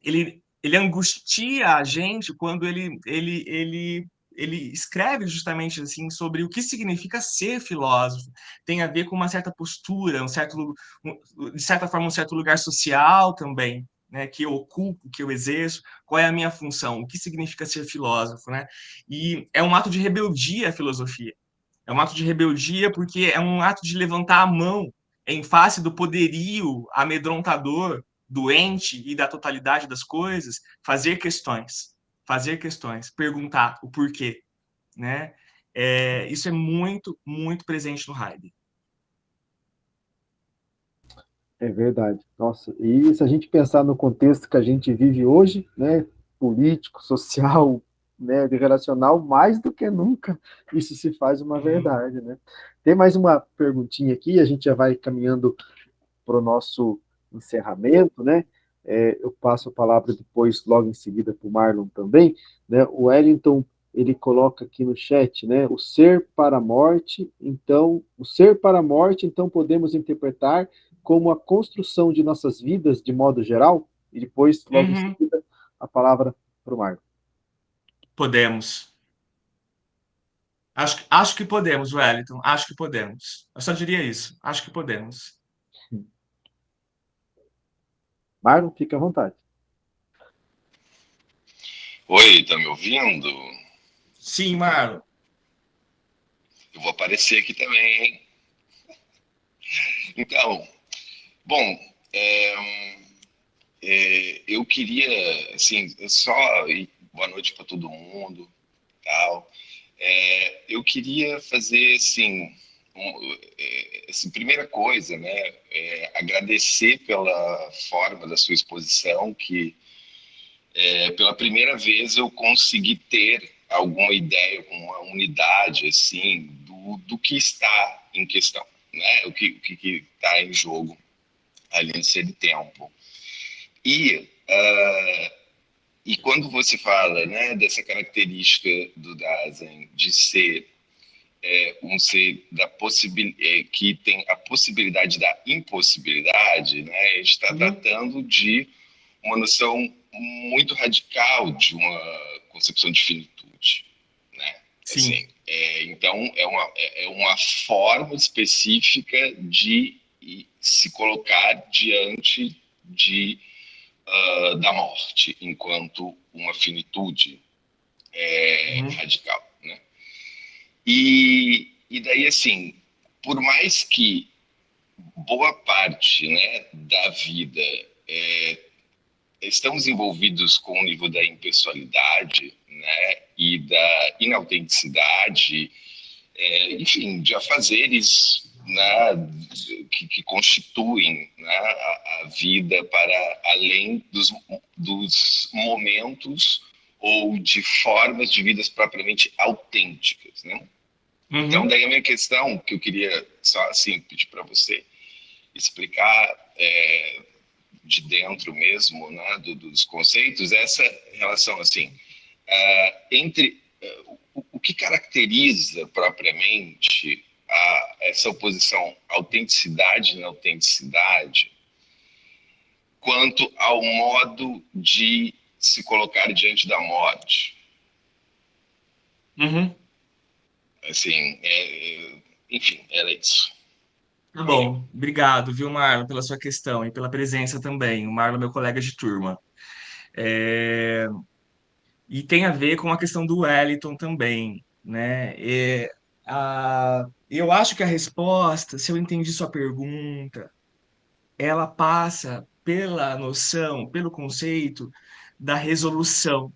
ele angustia a gente quando ele escreve justamente assim sobre o que significa ser filósofo. Tem a ver com uma certa postura, de certa forma, um certo lugar social também, né, que eu ocupo, que eu exerço, qual é a minha função, o que significa ser filósofo, né? E é um ato de rebeldia a filosofia. É um ato de rebeldia porque é um ato de levantar a mão em face do poderio amedrontador, doente e da totalidade das coisas, fazer questões, perguntar o porquê, né? Isso é muito, muito presente no Heidegger. É verdade. Nossa, e se a gente pensar no contexto que a gente vive hoje, né, político, social, né, de relacional, mais do que nunca, isso se faz uma verdade, né? Tem mais uma perguntinha aqui, a gente já vai caminhando para o nosso encerramento, né? Eu passo a palavra depois, logo em seguida, para o Marlon também, né? O Wellington, ele coloca aqui no chat, né? O ser para a morte, então podemos interpretar como a construção de nossas vidas de modo geral, e depois, logo em seguida, a palavra para o Marlon. Podemos. Acho que podemos, Wellington. Acho que podemos. Eu só diria isso. Acho que podemos. Marlon, fica à vontade. Oi, tá me ouvindo? Sim, Marlon. Eu vou aparecer aqui também, hein? Então, bom, eu queria, assim, boa noite para todo mundo, tal. Eu queria fazer, assim, primeira coisa, né, agradecer pela forma da sua exposição, que pela primeira vez eu consegui ter alguma ideia, com uma unidade, assim, do que está em questão, né? O que está em jogo ali nesse tempo. E quando você fala, né, dessa característica do Dasein de ser um ser que tem a possibilidade da impossibilidade, né, a gente está tratando de uma noção muito radical de uma concepção de finitude, né? Sim. Assim, então é uma forma específica de se colocar diante da morte enquanto uma finitude radical, né? E daí, assim, por mais que boa parte, né, da vida estamos envolvidos com o nível da impessoalidade, né, e da inautenticidade, enfim, de afazeres, né, que constituem, né, a vida para além dos momentos ou de formas de vidas propriamente autênticas, né? Então, daí a minha questão, que eu queria só assim pedir para você explicar de dentro mesmo, né, dos conceitos, essa relação assim entre o que caracteriza propriamente essa oposição autenticidade e inautenticidade, quanto ao modo de se colocar diante da morte. Assim, enfim, era isso. Tá bom. Obrigado, viu, Marlon, pela sua questão e pela presença também. O Marlon é meu colega de turma. E tem a ver com a questão do Wellington também, né? Eu acho que a resposta, se eu entendi sua pergunta, ela passa pela noção, pelo conceito da resolução,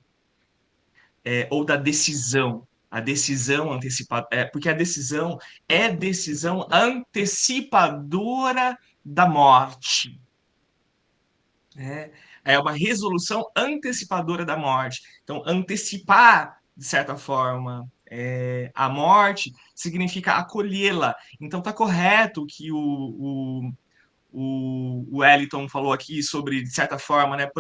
ou da decisão. A decisão antecipada, porque a decisão é decisão antecipadora da morte. Né? é uma resolução antecipadora da morte. Então, antecipar, de certa forma, a morte significa acolhê-la. Então, está correto que o Wellington falou aqui sobre, de certa forma, né,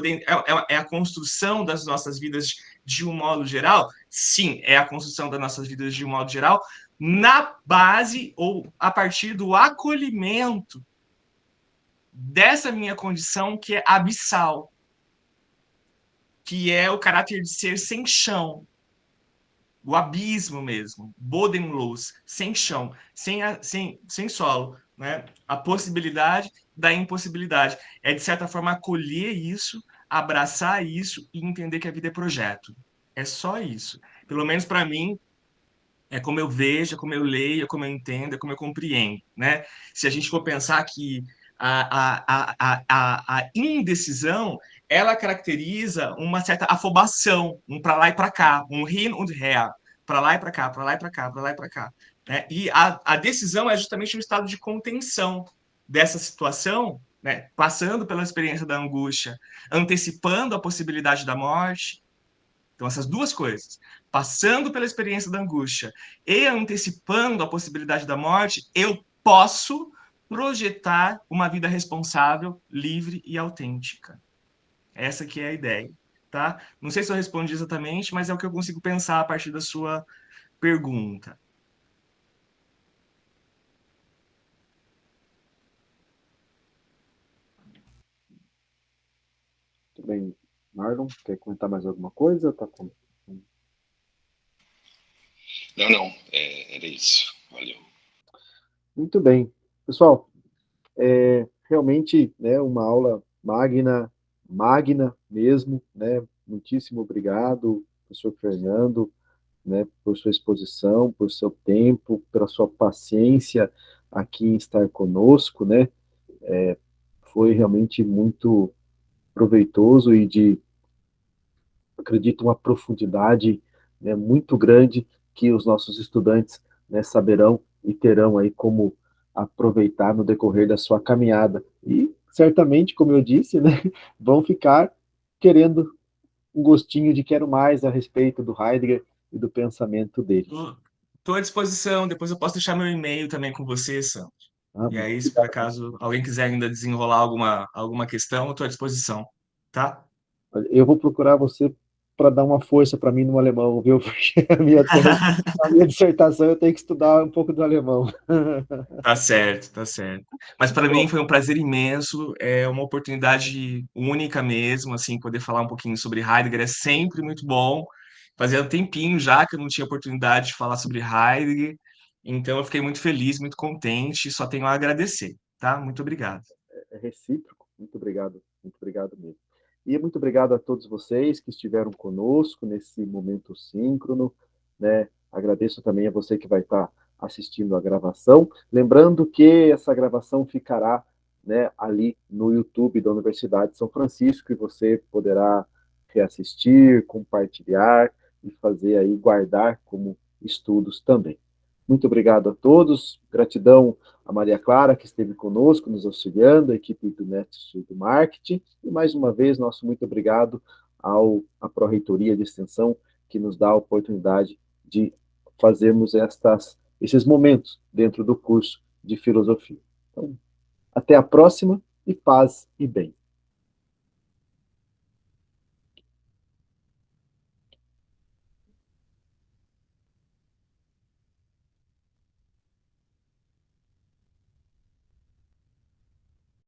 é a construção das nossas vidas de um modo geral? Sim, é a construção das nossas vidas de um modo geral, na base ou a partir do acolhimento dessa minha condição que é abissal, que é o caráter de ser sem chão, o abismo mesmo, bodenlos, sem chão, sem solo, né? A possibilidade da impossibilidade. É, de certa forma, acolher isso, abraçar isso e entender que a vida é projeto. É só isso. Pelo menos para mim, é como eu vejo, é como eu leio, é como eu entendo, é como eu compreendo, né? Se a gente for pensar que a indecisão, ela caracteriza uma certa afobação, um para lá e para cá, um hin und her, para lá e para cá, para lá e para cá, para lá e para cá. Né? E a decisão é justamente um estado de contenção dessa situação, né? Passando pela experiência da angústia, antecipando a possibilidade da morte. Então, essas duas coisas, passando pela experiência da angústia e antecipando a possibilidade da morte, eu posso projetar uma vida responsável, livre e autêntica. Essa que é a ideia, tá? Não sei se eu respondi exatamente, mas é o que eu consigo pensar a partir da sua pergunta. Muito bem. Marlon, quer comentar mais alguma coisa? Tá com... Não, era isso. Valeu. Muito bem. Pessoal, realmente, né, uma aula magna mesmo, né? Muitíssimo obrigado, professor Fernando, né, por sua exposição, por seu tempo, pela sua paciência aqui em estar conosco, né? Foi realmente muito proveitoso e de, acredito, uma profundidade, né, muito grande que os nossos estudantes, né, saberão e terão aí como aproveitar no decorrer da sua caminhada. E certamente, como eu disse, né, vão ficar querendo um gostinho de quero mais a respeito do Heidegger e do pensamento dele. Estou à disposição, depois eu posso deixar meu e-mail também com você, Sam. Ah, E aí, se por acaso alguém quiser ainda desenrolar alguma questão, eu estou à disposição, tá? eu vou procurar você para dar uma força para mim no alemão, viu? Porque a minha dissertação eu tenho que estudar um pouco do alemão. Tá certo, tá certo. Mas para mim foi um prazer imenso, é uma oportunidade única mesmo, assim, poder falar um pouquinho sobre Heidegger é sempre muito bom. Fazia um tempinho já que eu não tinha oportunidade de falar sobre Heidegger, então eu fiquei muito feliz, muito contente, só tenho a agradecer, tá? Muito obrigado. É recíproco. Muito obrigado mesmo. E muito obrigado a todos vocês que estiveram conosco nesse momento síncrono, né? Agradeço também a você que vai estar assistindo a gravação. Lembrando que essa gravação ficará, né, ali no YouTube da Universidade de São Francisco e você poderá reassistir, compartilhar e fazer aí, guardar como estudos também. Muito obrigado a todos. Gratidão a Maria Clara, que esteve conosco, nos auxiliando, a equipe do Mestre do Marketing, e mais uma vez, nosso muito obrigado à Pró-Reitoria de Extensão, que nos dá a oportunidade de fazermos esses momentos dentro do curso de filosofia. Então, até a próxima, e paz e bem.